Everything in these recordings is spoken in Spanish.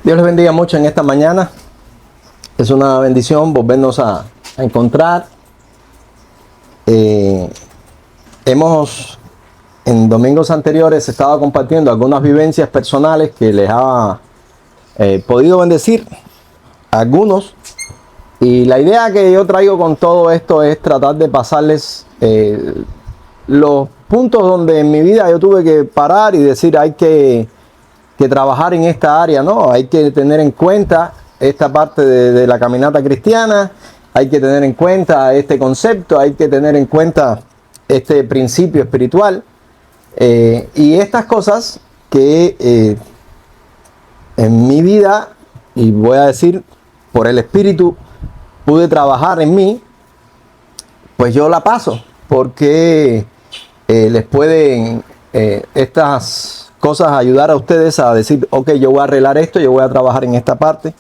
Dios les bendiga mucho en esta mañana. Es una bendición volvernos a encontrar. Hemos en domingos anteriores estado compartiendo algunas vivencias personales que les ha podido bendecir a algunos. Y la idea que yo traigo con todo esto es tratar de pasarles los puntos donde en mi vida yo tuve que parar y decir hay que trabajar en esta área, ¿no? Hay que tener en cuenta esta parte de la caminata cristiana, hay que tener en cuenta este concepto, hay que tener en cuenta este principio espiritual y estas cosas que en mi vida, y voy a decir por el Espíritu, pude trabajar en mí, pues yo la paso, porque les pueden estas cosas ayudar a ustedes a decir, ok, yo voy a arreglar esto, yo voy a trabajar en esta parte.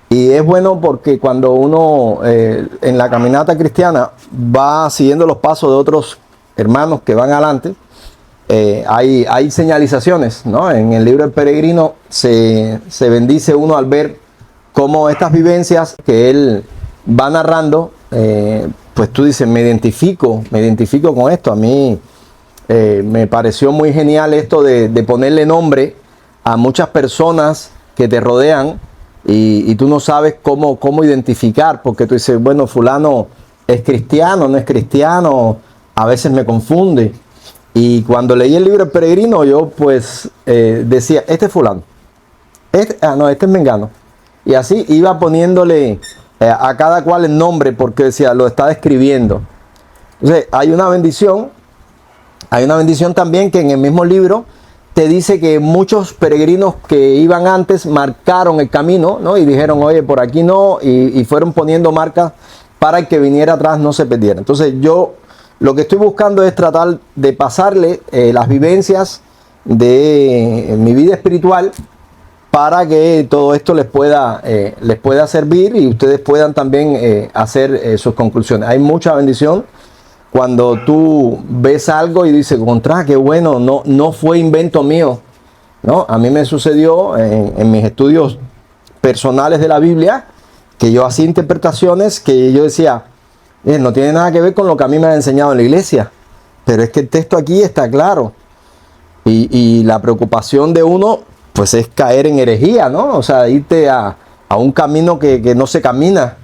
Y es bueno porque cuando uno en la caminata cristiana va siguiendo los pasos de otros hermanos que van adelante, hay señalizaciones, ¿no? En el libro del peregrino se bendice uno al ver cómo estas vivencias que él va narrando, pues tú dices, me identifico con esto. A mí me pareció muy genial esto de ponerle nombre a muchas personas que te rodean y tú no sabes cómo identificar, porque tú dices, bueno, fulano es cristiano, no es cristiano, a veces me confunde. Y cuando leí el libro El Peregrino, yo pues decía, este es fulano, este es mengano. Y así iba poniéndole a cada cual el nombre, porque decía, lo está describiendo. Entonces, hay una bendición también que en el mismo libro te dice que muchos peregrinos que iban antes marcaron el camino, ¿no? Y dijeron, oye, por aquí no, y fueron poniendo marcas para el que viniera atrás no se perdiera. Entonces yo lo que estoy buscando es tratar de pasarle las vivencias de mi vida espiritual para que todo esto les pueda servir y ustedes puedan también hacer sus conclusiones. Hay mucha bendición cuando tú ves algo y dices, contra, qué bueno, no fue invento mío, ¿no? A mí me sucedió en mis estudios personales de la Biblia, que yo hacía interpretaciones que yo decía, no tiene nada que ver con lo que a mí me ha enseñado en la iglesia, pero es que el texto aquí está claro. Y la preocupación de uno, pues es caer en herejía, ¿no? O sea, irte a un camino que no se camina.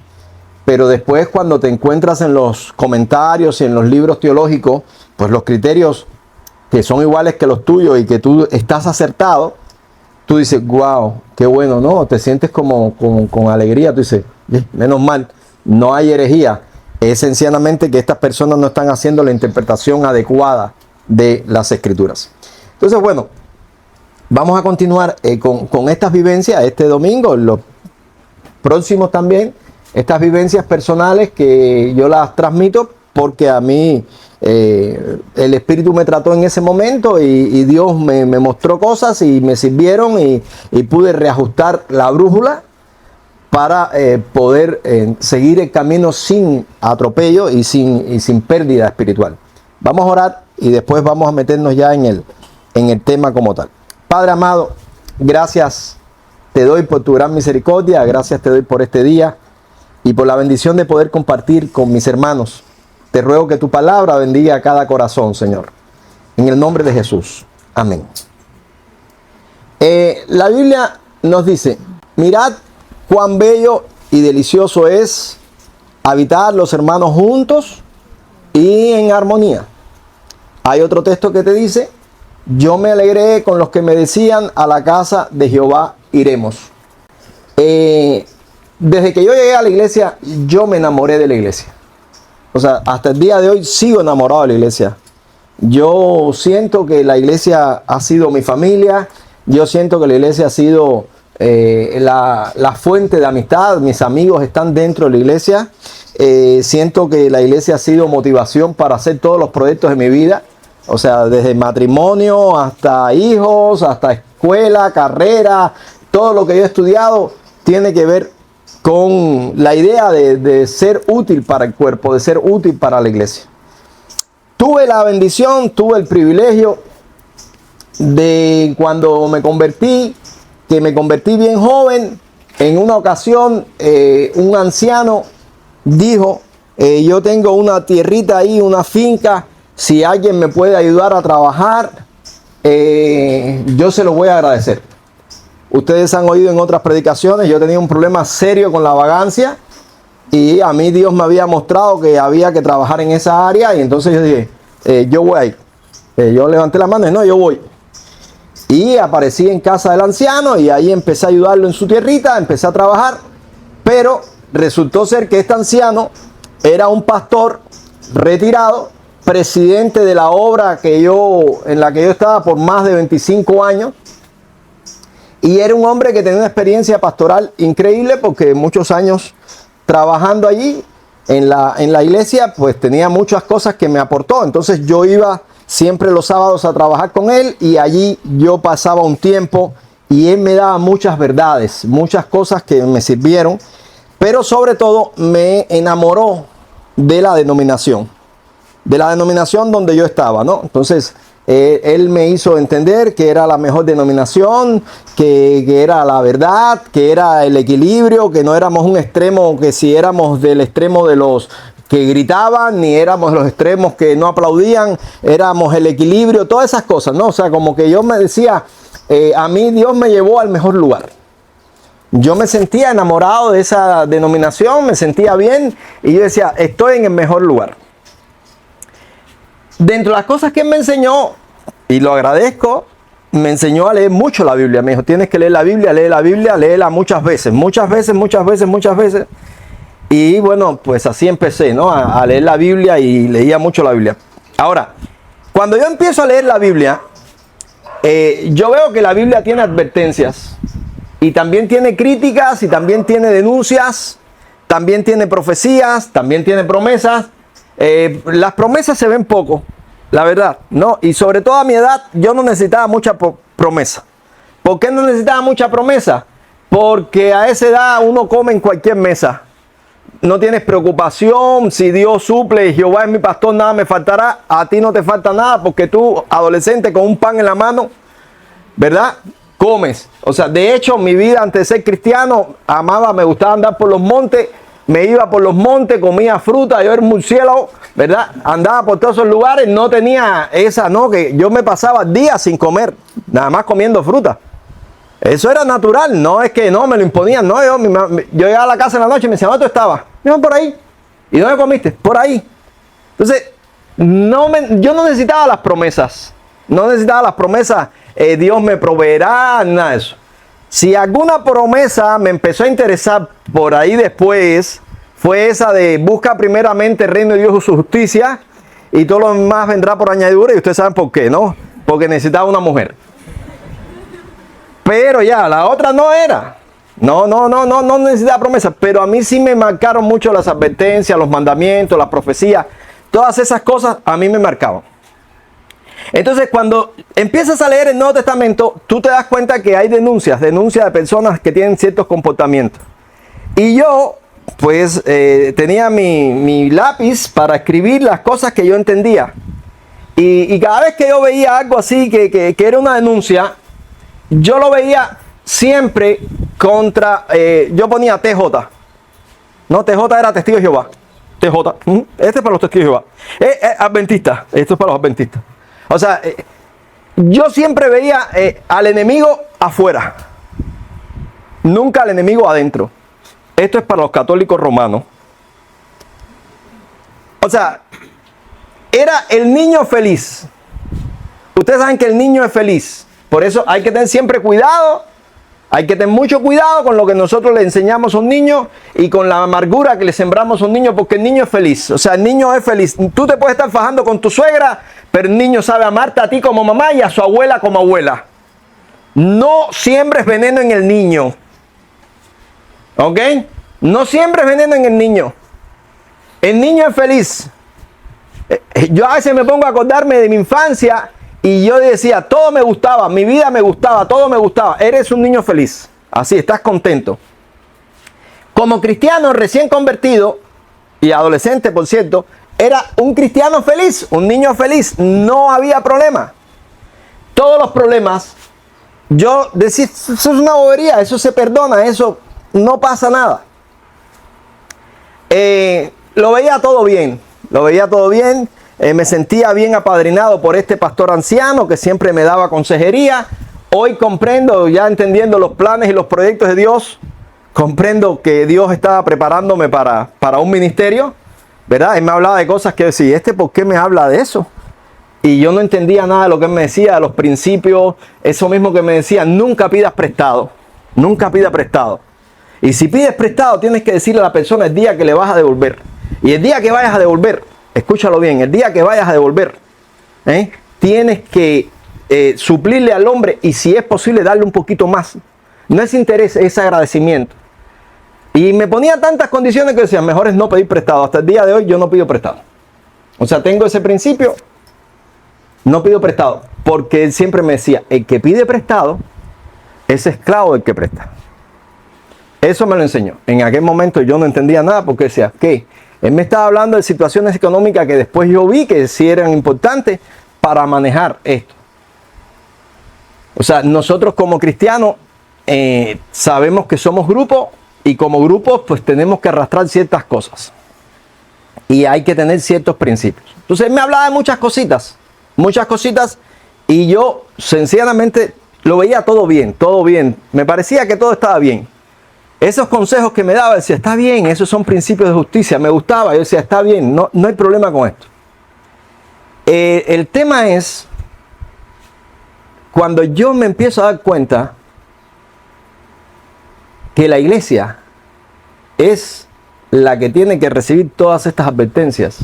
Pero después cuando te encuentras en los comentarios y en los libros teológicos, pues los criterios que son iguales que los tuyos y que tú estás acertado, tú dices, wow, qué bueno, ¿no? Te sientes como con alegría, tú dices, menos mal, no hay herejía. Es sencillamente que estas personas no están haciendo la interpretación adecuada de las escrituras. Entonces, bueno, vamos a continuar con estas vivencias este domingo, los próximos también. Estas vivencias personales que yo las transmito porque a mí el Espíritu me trató en ese momento y Dios me mostró cosas y me sirvieron y pude reajustar la brújula para poder seguir el camino sin atropello y sin pérdida espiritual. Vamos a orar y después vamos a meternos ya en el tema como tal. Padre amado, gracias te doy por tu gran misericordia, gracias te doy por este día y por la bendición de poder compartir con mis hermanos. Te ruego que tu palabra bendiga a cada corazón, Señor. En el nombre de Jesús. Amén. La Biblia nos dice, mirad cuán bello y delicioso es habitar los hermanos juntos y en armonía. Hay otro texto que te dice, yo me alegré con los que me decían, a la casa de Jehová iremos. Desde que yo llegué a la iglesia, yo me enamoré de la iglesia. O sea, hasta el día de hoy sigo enamorado de la iglesia. Yo siento que la iglesia ha sido mi familia. Yo siento que la iglesia ha sido la fuente de amistad. Mis amigos están dentro de la iglesia. Siento que la iglesia ha sido motivación para hacer todos los proyectos de mi vida. O sea, desde matrimonio hasta hijos, hasta escuela, carrera. Todo lo que yo he estudiado tiene que ver con la idea de ser útil para el cuerpo, de ser útil para la iglesia. Tuve la bendición, tuve el privilegio de cuando me convertí, que me convertí bien joven. En una ocasión, un anciano dijo, yo tengo una tierrita ahí, una finca, si alguien me puede ayudar a trabajar, yo se lo voy a agradecer. Ustedes han oído en otras predicaciones, yo tenía un problema serio con la vagancia y a mí Dios me había mostrado que había que trabajar en esa área y entonces yo dije, yo voy a ir. Yo levanté la mano y no, yo voy. Y aparecí en casa del anciano y ahí empecé a ayudarlo en su tierrita, empecé a trabajar, pero resultó ser que este anciano era un pastor retirado, presidente de la obra en la que yo estaba por más de 25 años, y era un hombre que tenía una experiencia pastoral increíble porque muchos años trabajando allí en la iglesia, pues tenía muchas cosas que me aportó. Entonces yo iba siempre los sábados a trabajar con él y allí yo pasaba un tiempo y él me daba muchas verdades, muchas cosas que me sirvieron, pero sobre todo me enamoró de la denominación donde yo estaba, ¿no? Entonces él me hizo entender que era la mejor denominación, que era la verdad, que era el equilibrio, que no éramos un extremo, que si éramos del extremo de los que gritaban, ni éramos los extremos que no aplaudían, éramos el equilibrio, todas esas cosas, ¿no? O sea, como que yo me decía, a mí Dios me llevó al mejor lugar. Yo me sentía enamorado de esa denominación, me sentía bien y yo decía, estoy en el mejor lugar. Dentro de las cosas que él me enseñó, y lo agradezco, me enseñó a leer mucho la Biblia. Me dijo, tienes que leer la Biblia, léela muchas veces. Y bueno, pues así empecé, ¿no? A leer la Biblia y leía mucho la Biblia. Ahora, cuando yo empiezo a leer la Biblia, yo veo que la Biblia tiene advertencias y también tiene críticas y también tiene denuncias, también tiene profecías, también tiene promesas. Las promesas se ven poco, la verdad, ¿no? Y sobre todo a mi edad yo no necesitaba mucha promesa. ¿Por qué no necesitaba mucha promesa? Porque a esa edad uno come en cualquier mesa. No tienes preocupación, si Dios suple, Jehová es mi pastor, nada me faltará. A ti no te falta nada porque tú, adolescente, con un pan en la mano, ¿verdad? Comes. O sea, de hecho, mi vida antes de ser cristiano, me gustaba andar por los montes, me iba por los montes, comía fruta, yo era un murciélago, ¿verdad? Andaba por todos esos lugares, no tenía que yo me pasaba días sin comer, nada más comiendo fruta. Eso era natural, no es que no me lo imponían, no, yo llegaba a la casa en la noche y me decía, ¿dónde tú estabas? Yo, por ahí. ¿Y dónde comiste? Por ahí. Entonces, yo no necesitaba las promesas, Dios me proveerá, nada de eso. Si alguna promesa me empezó a interesar por ahí después, fue esa de busca primeramente el reino de Dios y su justicia y todo lo demás vendrá por añadidura, y ustedes saben por qué, ¿no? Porque necesitaba una mujer. Pero ya, la otra no era. No necesitaba promesas. Pero a mí sí me marcaron mucho las advertencias, los mandamientos, las profecías. Todas esas cosas a mí me marcaban. Entonces, cuando empiezas a leer el Nuevo Testamento, tú te das cuenta que hay denuncias de personas que tienen ciertos comportamientos. Y yo, pues, tenía mi lápiz para escribir las cosas que yo entendía. Y cada vez que yo veía algo así, que era una denuncia, yo lo veía siempre contra, yo ponía TJ. No, TJ era testigo de Jehová. TJ, este es para los testigos de Jehová. Adventista, esto es para los adventistas. O sea, yo siempre veía al enemigo afuera, nunca al enemigo adentro. Esto es para los católicos romanos. O sea, era el niño feliz. Ustedes saben que el niño es feliz. Por eso hay que tener siempre cuidado. Hay que tener mucho cuidado con lo que nosotros le enseñamos a un niño y con la amargura que le sembramos a un niño, porque el niño es feliz. O sea, el niño es feliz. Tú te puedes estar fajando con tu suegra, pero el niño sabe amarte a ti como mamá y a su abuela como abuela. No siembres veneno en el niño. ¿Ok? No siembres veneno en el niño. El niño es feliz. Yo a veces me pongo a acordarme de mi infancia y yo decía, todo me gustaba, mi vida me gustaba, todo me gustaba. Eres un niño feliz. Así, estás contento. Como cristiano recién convertido, y adolescente por cierto, era un cristiano feliz, un niño feliz. No había problema. Todos los problemas yo decía, eso es una bobería, eso se perdona, eso no pasa nada. Lo veía todo bien, me sentía bien apadrinado por este pastor anciano que siempre me daba consejería. Hoy comprendo, ya entendiendo los planes y los proyectos de Dios, comprendo que Dios estaba preparándome para un ministerio, ¿verdad? Él me hablaba de cosas que decía, ¿por qué me habla de eso? Y yo no entendía nada de lo que él me decía, de los principios, eso mismo que me decía, nunca pidas prestado, nunca pidas prestado. Y si pides prestado, tienes que decirle a la persona el día que le vas a devolver. Y el día que vayas a devolver, escúchalo bien, el día que vayas a devolver, tienes que suplirle al hombre y si es posible darle un poquito más. No es interés, es agradecimiento. Y me ponía tantas condiciones que decía, mejor es no pedir prestado. Hasta el día de hoy yo no pido prestado. O sea, tengo ese principio, no pido prestado. Porque él siempre me decía, el que pide prestado es esclavo del que presta. Eso me lo enseñó. En aquel momento yo no entendía nada porque decía, ¿qué? Él me estaba hablando de situaciones económicas que después yo vi que sí eran importantes para manejar esto. O sea, nosotros como cristianos sabemos que somos grupos y como grupos pues tenemos que arrastrar ciertas cosas. Y hay que tener ciertos principios. Entonces él me hablaba de muchas cositas y yo sencillamente lo veía todo bien. Me parecía que todo estaba bien. Esos consejos que me daba, decía, está bien, esos son principios de justicia. Me gustaba, yo decía, está bien, no hay problema con esto. El tema es cuando yo me empiezo a dar cuenta que la iglesia es la que tiene que recibir todas estas advertencias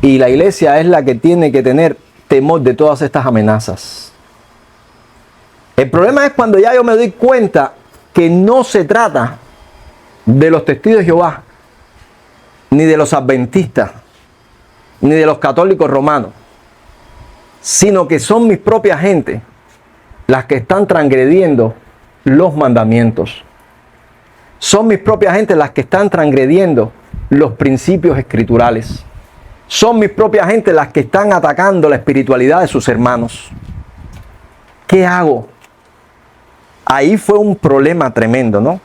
y la iglesia es la que tiene que tener temor de todas estas amenazas. El problema es cuando ya yo me doy cuenta que no se trata de los testigos de Jehová, ni de los adventistas, ni de los católicos romanos, sino que son mis propias gente las que están transgrediendo los mandamientos. Son mis propias gente las que están transgrediendo los principios escriturales. Son mis propias gente las que están atacando la espiritualidad de sus hermanos. ¿Qué hago? Ahí fue un problema tremendo, ¿no?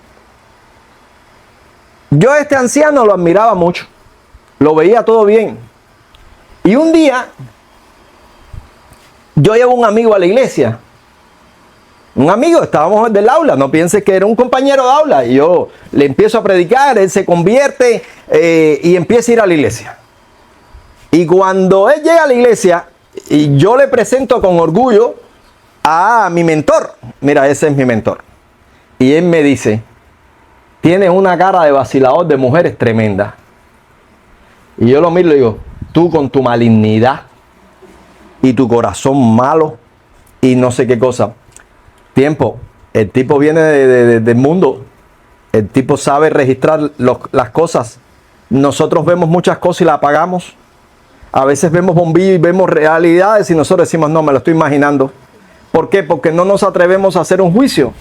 Yo a este anciano lo admiraba mucho. Lo veía todo bien. Y un día, yo llevo un amigo a la iglesia. Un amigo, estábamos del aula, no pienses que era un compañero de aula. Y yo le empiezo a predicar, él se convierte y empieza a ir a la iglesia. Y cuando él llega a la iglesia, y yo le presento con orgullo a mi mentor. Mira, ese es mi mentor. Y él me dice, tienes una cara de vacilador de mujeres tremenda. Y yo lo miro y le digo, tú con tu malignidad y tu corazón malo y no sé qué cosa. Tiempo, el tipo viene del mundo, el tipo sabe registrar las cosas. Nosotros vemos muchas cosas y las apagamos. A veces vemos bombillos y vemos realidades y nosotros decimos, no, me lo estoy imaginando. ¿Por qué? Porque no nos atrevemos a hacer un juicio.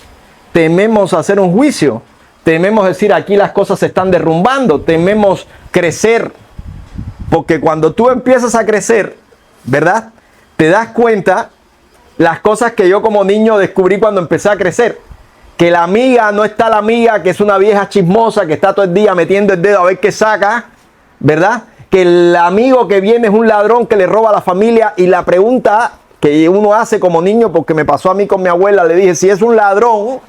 Tememos hacer un juicio. Tememos decir, aquí las cosas se están derrumbando. Tememos crecer. Porque cuando tú empiezas a crecer, ¿verdad? Te das cuenta las cosas que yo como niño descubrí cuando empecé a crecer. Que la amiga no está la amiga, que es una vieja chismosa, que está todo el día metiendo el dedo a ver qué saca, ¿verdad? Que el amigo que viene es un ladrón que le roba a la familia y la pregunta que uno hace como niño, porque me pasó a mí con mi abuela, le dije, si es un ladrón,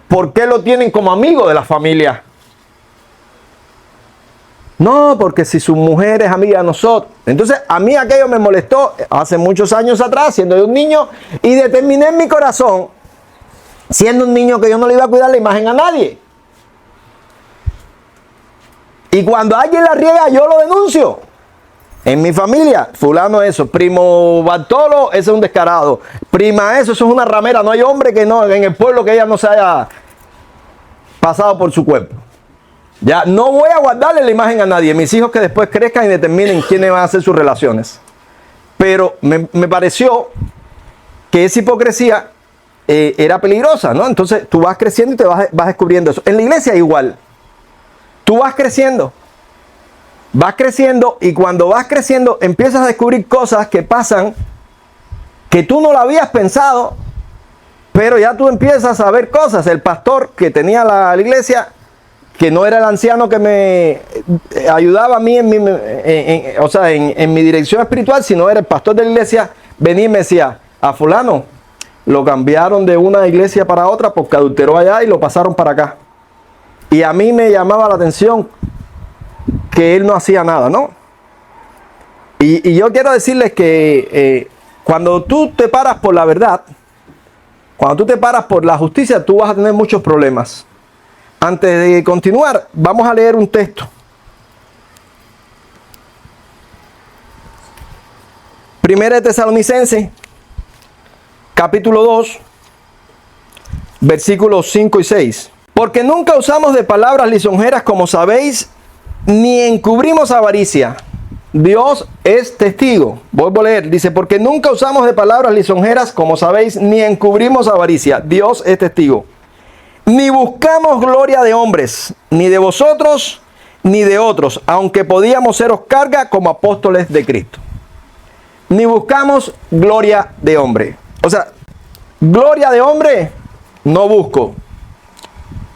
¿por qué lo tienen como amigo de la familia? No, porque si su mujer es amiga de nosotros. Entonces, a mí aquello me molestó hace muchos años atrás, siendo yo un niño, y determiné en mi corazón, siendo un niño, que yo no le iba a cuidar la imagen a nadie. Y cuando alguien la riega, yo lo denuncio. En mi familia, fulano eso, primo Bartolo, ese es un descarado. Prima eso es una ramera, no hay hombre que no, en el pueblo que ella no se haya pasado por su cuerpo. Ya no voy a guardarle la imagen a nadie. Mis hijos que después crezcan y determinen quiénes van a hacer sus relaciones. Pero me pareció que esa hipocresía era peligrosa, ¿no? Entonces tú vas creciendo y te vas descubriendo eso. En la iglesia igual. Tú vas creciendo y cuando vas creciendo empiezas a descubrir cosas que pasan que tú no lo habías pensado, pero ya tú empiezas a ver cosas. El pastor que tenía la iglesia, que no era el anciano que me ayudaba a mí en mi dirección espiritual, sino era el pastor de la iglesia, venía y me decía, a fulano lo cambiaron de una iglesia para otra porque adulteró allá y lo pasaron para acá. Y a mí me llamaba la atención que él no hacía nada, ¿no? Y yo quiero decirles que cuando tú te paras por la verdad, cuando tú te paras por la justicia, tú vas a tener muchos problemas. Antes de continuar, vamos a leer un texto. Primera de Tesalonicenses, capítulo 2, versículos 5 y 6. Porque nunca usamos de palabras lisonjeras, como sabéis, ni encubrimos avaricia. Dios es testigo. Vuelvo a leer. Dice, porque nunca usamos de palabras lisonjeras, como sabéis, ni encubrimos avaricia. Dios es testigo. Ni buscamos gloria de hombres, ni de vosotros, ni de otros, aunque podíamos seros carga como apóstoles de Cristo. Ni buscamos gloria de hombre. O sea, gloria de hombre no busco.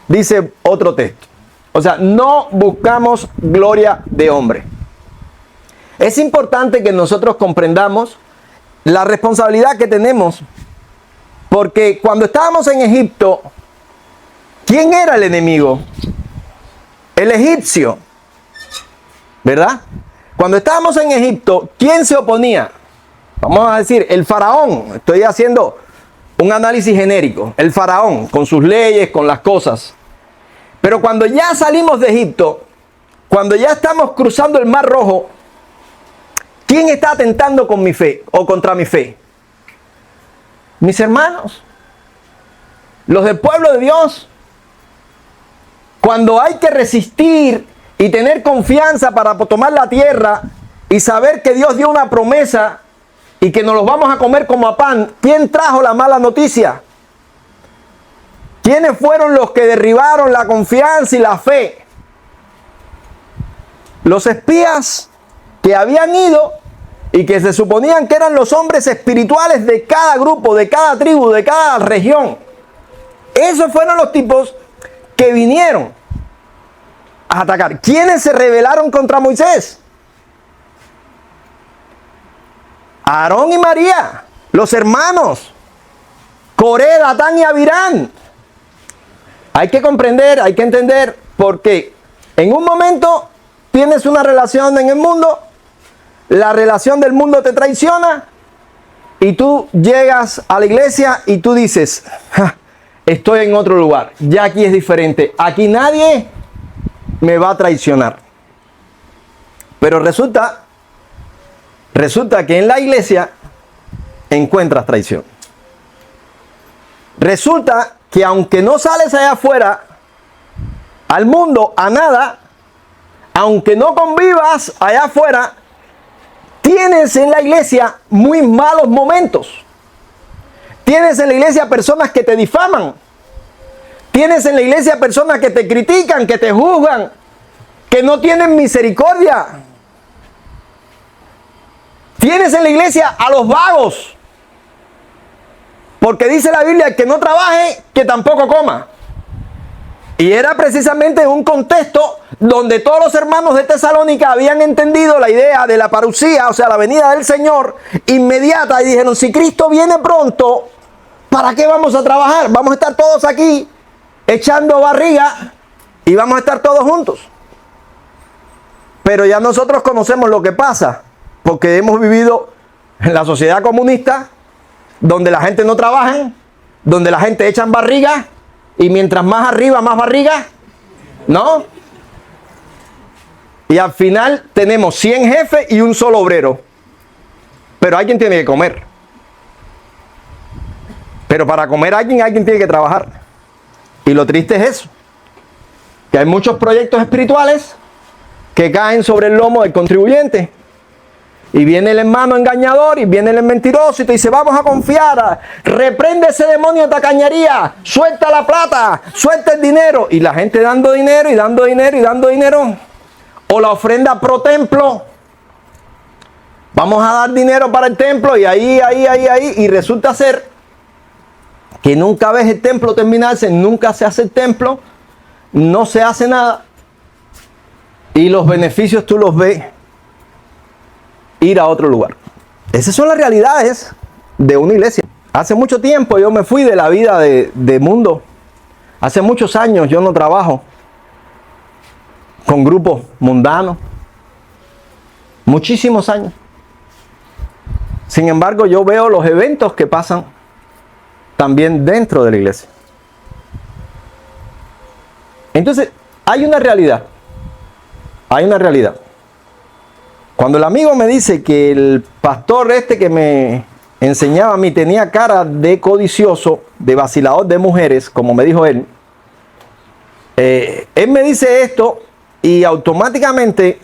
Dice otro texto. O sea, no buscamos gloria de hombre. Es importante que nosotros comprendamos la responsabilidad que tenemos, porque cuando estábamos en Egipto, ¿quién era el enemigo? El egipcio, ¿verdad? Cuando estábamos en Egipto, ¿quién se oponía? Vamos a decir, el faraón. Estoy haciendo un análisis genérico. El faraón, con sus leyes, con las cosas. Pero cuando ya salimos de Egipto, cuando ya estamos cruzando el Mar Rojo, ¿quién está atentando con mi fe o contra mi fe? Mis hermanos, los del pueblo de Dios. Cuando hay que resistir y tener confianza para tomar la tierra y saber que Dios dio una promesa y que nos los vamos a comer como a pan, ¿quién trajo la mala noticia? ¿Quiénes fueron los que derribaron la confianza y la fe? Los espías que habían ido y que se suponían que eran los hombres espirituales de cada grupo, de cada tribu, de cada región. Esos fueron los tipos que vinieron a atacar. ¿Quiénes se rebelaron contra Moisés? Aarón y María, los hermanos, Coré, Datán y Abirán. Hay que comprender, hay que entender, porque en un momento tienes una relación en el mundo, la relación del mundo te traiciona y tú llegas a la iglesia y tú dices, estoy en otro lugar, ya aquí es diferente, aquí nadie me va a traicionar. Pero resulta que en la iglesia encuentras traición. Resulta que aunque no sales allá afuera, al mundo, a nada, aunque no convivas allá afuera, tienes en la iglesia muy malos momentos. Tienes en la iglesia personas que te difaman. Tienes en la iglesia personas que te critican, que te juzgan, que no tienen misericordia. Tienes en la iglesia a los vagos. Porque dice la Biblia, que no trabaje, que tampoco coma. Y era precisamente un contexto donde todos los hermanos de Tesalónica habían entendido la idea de la parucía, o sea, la venida del Señor inmediata, y dijeron, si Cristo viene pronto, ¿para qué vamos a trabajar? Vamos a estar todos aquí echando barriga y vamos a estar todos juntos. Pero ya nosotros conocemos lo que pasa, porque hemos vivido en la sociedad comunista, donde la gente no trabaja, donde la gente echan barriga, y mientras más arriba, más barriga, ¿no? Y al final tenemos 100 jefes y un solo obrero. Pero alguien tiene que comer. Pero para comer alguien tiene que trabajar. Y lo triste es eso, que hay muchos proyectos espirituales que caen sobre el lomo del contribuyente. Y viene el hermano engañador y viene el mentiroso y te dice, vamos a confiar, reprende ese demonio de tacañería, suelta la plata, suelta el dinero. Y la gente dando dinero y dando dinero y dando dinero. O la ofrenda pro templo. Vamos a dar dinero para el templo y ahí, y resulta ser que nunca ves el templo terminarse, nunca se hace el templo, no se hace nada y los beneficios tú los ves ir a otro lugar. Esas son las realidades de una iglesia. Hace mucho tiempo yo me fui de la vida de mundo. Hace muchos años yo no trabajo con grupos mundanos. Muchísimos años. Sin embargo, yo veo los eventos que pasan también dentro de la iglesia. Entonces, hay una realidad. Hay una realidad. Cuando el amigo me dice que el pastor que me enseñaba a mí tenía cara de codicioso, de vacilador de mujeres, como me dijo él me dice esto y automáticamente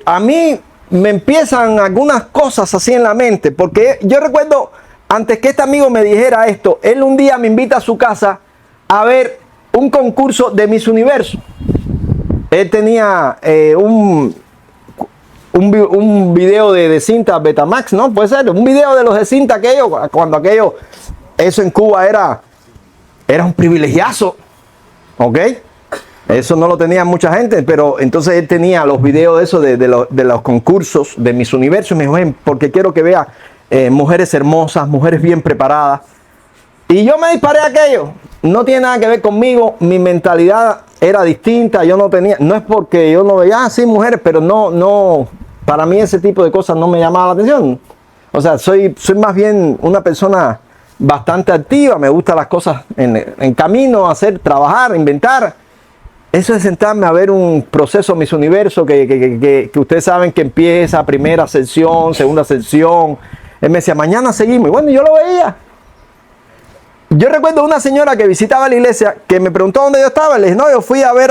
a mí me empiezan algunas cosas así en la mente, porque yo recuerdo, antes que este amigo me dijera esto, él un día me invita a su casa a ver un concurso de Miss Universo. Él tenía un video de cinta Betamax, ¿no? Puede ser, un video de los de cinta cuando eso en Cuba era un privilegiazo, ¿ok? Eso no lo tenía mucha gente, pero entonces él tenía los videos de eso, de los concursos de Miss Universo, y me dijo, ven, porque quiero que vea mujeres hermosas, mujeres bien preparadas. Y yo me disparé a aquello. No tiene nada que ver conmigo, mi mentalidad era distinta, no es porque yo no veía, sí, mujeres, pero no, para mí ese tipo de cosas no me llamaba la atención. O sea, soy más bien una persona bastante activa, me gustan las cosas en camino, trabajar, inventar. Eso es sentarme a ver un proceso Miss Universo que ustedes saben que empieza primera sección, segunda sección. Él me decía, mañana seguimos. Y bueno, yo lo veía. Yo recuerdo una señora que visitaba la iglesia que me preguntó dónde yo estaba. Le dije, no, yo fui a ver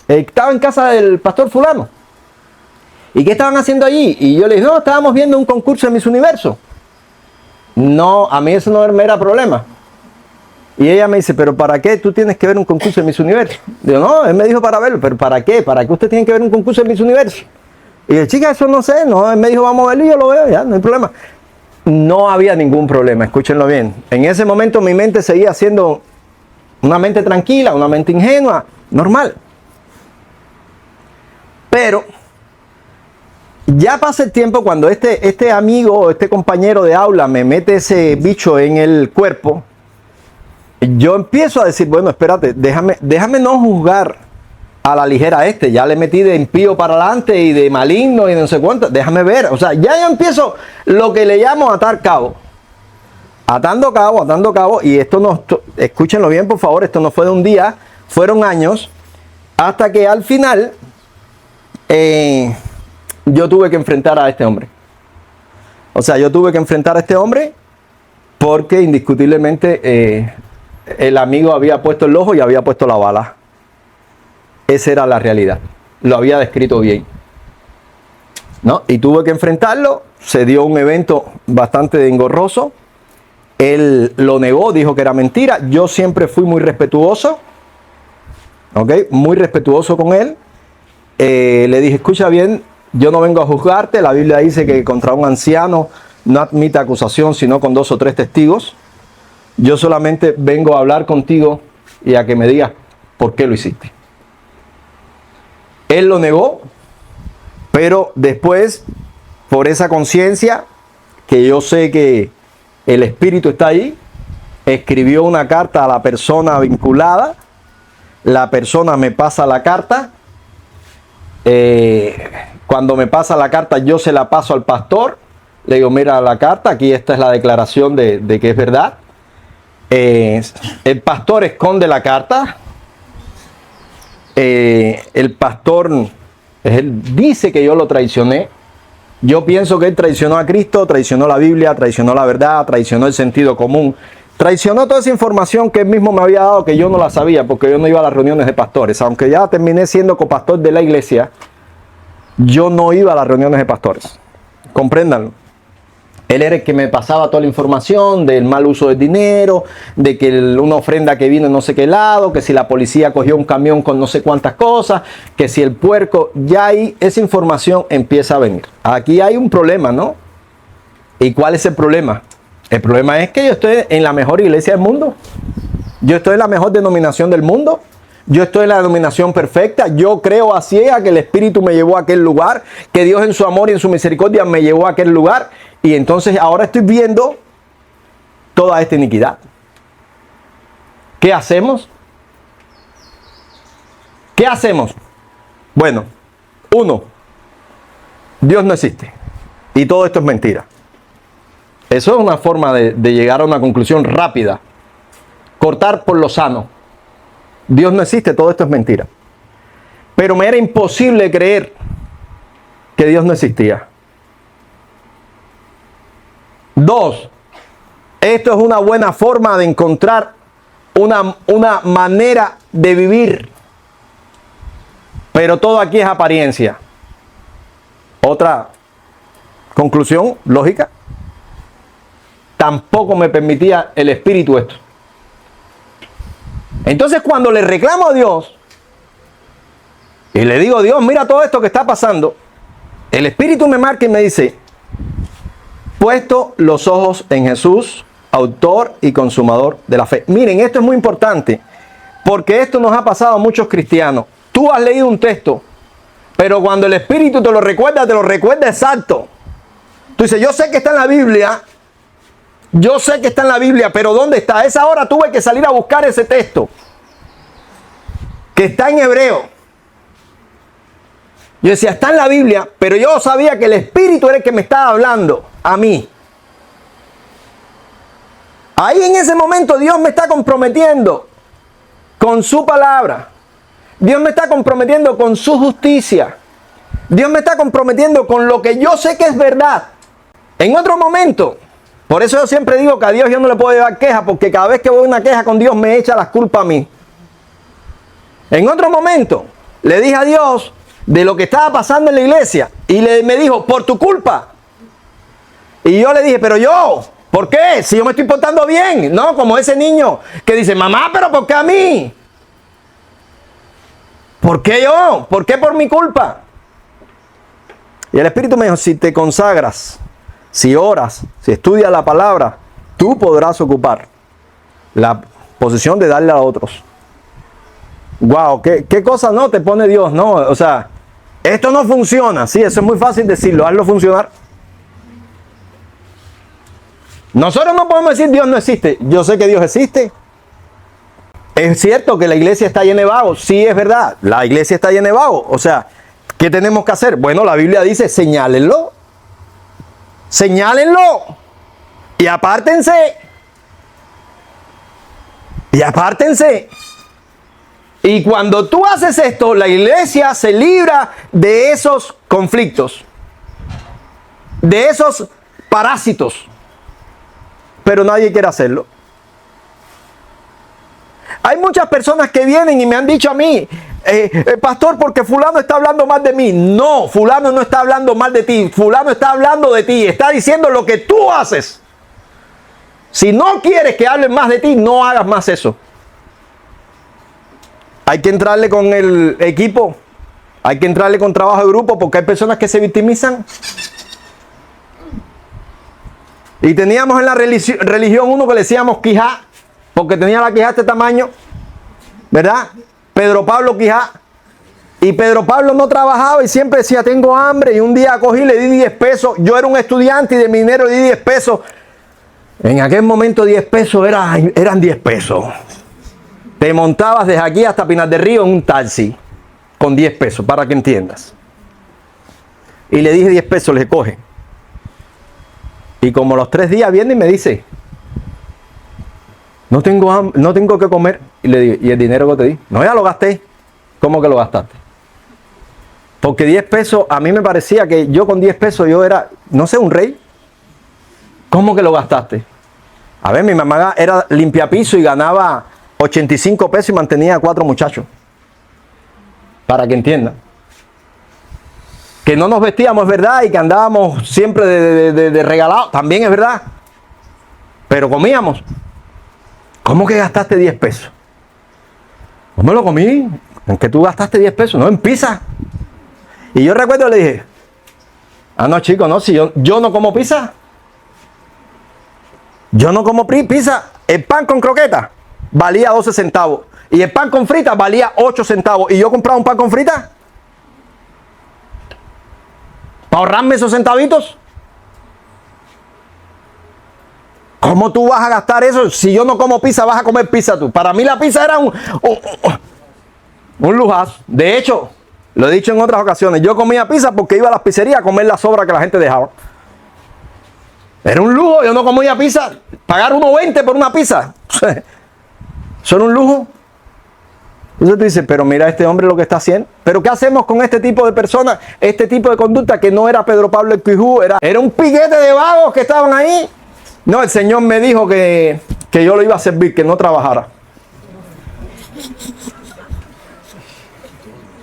estaba en casa del pastor fulano. ¿Y qué estaban haciendo allí? Y yo le dije, no, estábamos viendo un concurso de Miss Universo. No, a mí eso no me era problema. Y ella me dice, ¿pero para qué tú tienes que ver un concurso de Miss Universo? Digo, no, él me dijo para verlo, ¿pero para qué? ¿Para qué usted tiene que ver un concurso de Miss Universo? Y yo, chica, eso no sé, no, él me dijo, vamos a verlo y yo lo veo, ya, no hay problema. No había ningún problema, escúchenlo bien. En ese momento mi mente seguía siendo una mente tranquila, una mente ingenua, normal. Pero ya pasa el tiempo cuando este amigo o este compañero de aula me mete ese bicho en el cuerpo. Yo empiezo a decir, bueno, espérate, déjame no juzgar a la ligera ya le metí de impío para adelante y de maligno y de no sé cuánto, déjame ver, o sea, ya yo empiezo lo que le llamo atar cabo. Atando cabo, y esto no, escúchenlo bien por favor, esto no fue de un día, fueron años, hasta que al final yo tuve que enfrentar a este hombre. O sea, yo tuve que enfrentar a este hombre porque indiscutiblemente el amigo había puesto el ojo y había puesto la bala. Esa era la realidad. Lo había descrito bien, ¿no? Y tuve que enfrentarlo. Se dio un evento bastante engorroso. Él lo negó, dijo que era mentira. Yo siempre fui muy respetuoso. ¿Ok? Muy respetuoso con él. Le dije, escucha bien, yo no vengo a juzgarte. La Biblia dice que contra un anciano no admite acusación, sino con 2 o 3 testigos. Yo solamente vengo a hablar contigo y a que me digas por qué lo hiciste. Él lo negó, pero después, por esa conciencia, que yo sé que el espíritu está ahí, escribió una carta a la persona vinculada, la persona me pasa la carta, cuando me pasa la carta yo se la paso al pastor, le digo, mira la carta, aquí esta es la declaración de que es verdad. El pastor esconde la carta. El pastor, él dice que yo lo traicioné. Yo pienso que él traicionó a Cristo, traicionó la Biblia, traicionó la verdad, traicionó el sentido común, traicionó toda esa información que él mismo me había dado, que yo no la sabía porque yo no iba a las reuniones de pastores. Aunque ya terminé siendo copastor de la iglesia, yo no iba a las reuniones de pastores. Compréndanlo. Él era el que me pasaba toda la información del mal uso del dinero, de que una ofrenda que vino en no sé qué lado, que si la policía cogió un camión con no sé cuántas cosas, que si el puerco, ya ahí esa información empieza a venir. Aquí hay un problema, ¿no? ¿Y cuál es el problema? El problema es que yo estoy en la mejor iglesia del mundo. Yo estoy en la mejor denominación del mundo. Yo estoy en la denominación perfecta. Yo creo a ciega que el Espíritu me llevó a aquel lugar, que Dios en su amor y en su misericordia me llevó a aquel lugar. Y entonces ahora estoy viendo toda esta iniquidad. ¿Qué hacemos? ¿Qué hacemos? Bueno, uno, Dios no existe. Y todo esto es mentira. Eso es una forma de llegar a una conclusión rápida. Cortar por lo sano. Dios no existe, todo esto es mentira. Pero me era imposible creer que Dios no existía. Dos, esto es una buena forma de encontrar una manera de vivir. Pero todo aquí es apariencia. Otra conclusión lógica. Tampoco me permitía el Espíritu esto. Entonces cuando le reclamo a Dios y le digo, Dios, mira todo esto que está pasando, el Espíritu me marca y me dice, puesto los ojos en Jesús, autor y consumador de la fe. Miren, esto es muy importante, porque esto nos ha pasado a muchos cristianos. Tú has leído un texto, pero cuando el Espíritu te lo recuerda exacto. Tú dices, yo sé que está en la Biblia, yo sé que está en la Biblia, pero ¿dónde está? A esa hora tuve que salir a buscar ese texto, que está en hebreo. Yo decía, está en la Biblia, pero yo sabía que el Espíritu era el que me estaba hablando a mí. Ahí en ese momento Dios me está comprometiendo con su palabra. Dios me está comprometiendo con su justicia. Dios me está comprometiendo con lo que yo sé que es verdad. En otro momento, por eso yo siempre digo que a Dios yo no le puedo llevar queja, porque cada vez que voy a una queja con Dios me echa las culpas a mí. En otro momento, le dije a Dios de lo que estaba pasando en la iglesia y me dijo, por tu culpa. Y yo le dije, pero yo, ¿por qué? Si yo me estoy portando bien, ¿no? Como ese niño que dice, mamá, pero ¿por qué a mí? ¿Por qué yo? ¿Por qué por mi culpa? Y el Espíritu me dijo, si te consagras, si oras, si estudias la palabra, tú podrás ocupar la posición de darle a otros. Wow, ¿qué cosa no te pone Dios? No, o sea, esto no funciona. Sí, eso es muy fácil decirlo, hazlo funcionar. Nosotros no podemos decir Dios no existe. Yo sé que Dios existe. Es cierto que la iglesia está llena de vagos. Sí, es verdad. La iglesia está llena de vagos. O sea, ¿qué tenemos que hacer? Bueno, la Biblia dice, señálenlo. Señálenlo. Y apártense. Y apártense. Y cuando tú haces esto, la iglesia se libra de esos conflictos. De esos parásitos. Pero nadie quiere hacerlo. Hay muchas personas que vienen y me han dicho a mí, pastor, porque fulano está hablando mal de mí. No, fulano no está hablando mal de ti. Fulano está hablando de ti. Está diciendo lo que tú haces. Si no quieres que hablen más de ti, no hagas más eso. Hay que entrarle con el equipo. Hay que entrarle con trabajo de grupo, porque hay personas que se victimizan. Y teníamos en la religión uno que le decíamos Quijá, porque tenía la quijá de este tamaño, ¿verdad? Pedro Pablo Quijá. Y Pedro Pablo no trabajaba y siempre decía, tengo hambre. Y un día cogí y le di 10 pesos. Yo era un estudiante y de mi dinero le di 10 pesos. En aquel momento 10 pesos eran 10 pesos. Te montabas desde aquí hasta Pinar del Río en un taxi con 10 pesos, para que entiendas. Y le dije 10 pesos, le coge. Y como los 3 días viene y me dice, no tengo que comer. Y le digo, ¿y el dinero que te di? No, ya lo gasté. ¿Cómo que lo gastaste? Porque 10 pesos, a mí me parecía que yo con 10 pesos yo era, no sé, un rey. ¿Cómo que lo gastaste? A ver, mi mamá era limpiapiso y ganaba 85 pesos y mantenía a 4 muchachos. Para que entiendan. Que no nos vestíamos, es verdad, y que andábamos siempre de regalados, también es verdad. Pero comíamos. ¿Cómo que gastaste 10 pesos? No me lo comí. ¿En qué tú gastaste 10 pesos? No, en pizza. Y yo recuerdo, le dije, no, chico, no, si yo no como pizza. Yo no como pizza. El pan con croqueta valía 12 centavos. Y el pan con frita valía 8 centavos. Y yo compraba un pan con frita para ahorrarme esos centavitos. ¿Cómo tú vas a gastar eso? Si yo no como pizza, vas a comer pizza tú. Para mí la pizza era un lujazo. De hecho, lo he dicho en otras ocasiones, yo comía pizza porque iba a las pizzerías a comer la sobra que la gente dejaba. Era un lujo, yo no comía pizza. Pagar 1.20 por una pizza. Eso era un lujo. Entonces tú dices, pero mira este hombre lo que está haciendo. Pero ¿qué hacemos con este tipo de personas? Este tipo de conducta que no era Pedro Pablo el Quijú, era un piquete de vagos que estaban ahí. No, el Señor me dijo que yo lo iba a servir, que no trabajara.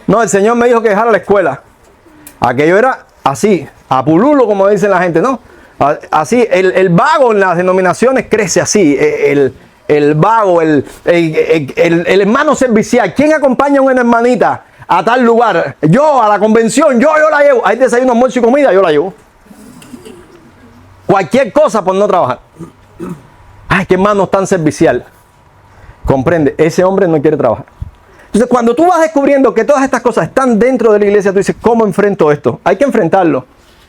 No, el Señor me dijo que dejara la escuela. Aquello era así, a pululo, como dicen la gente, ¿no? Así, el vago en las denominaciones crece así. El vago, el hermano servicial. ¿Quién acompaña a una hermanita a tal lugar? Yo, a la convención, yo la llevo. Hay desayuno, almuerzo y comida, yo la llevo. Cualquier cosa por no trabajar. Ay, qué hermano tan servicial. Comprende, ese hombre no quiere trabajar. Entonces, cuando tú vas descubriendo que todas estas cosas están dentro de la iglesia, tú dices, ¿cómo enfrento esto? Hay que enfrentarlo.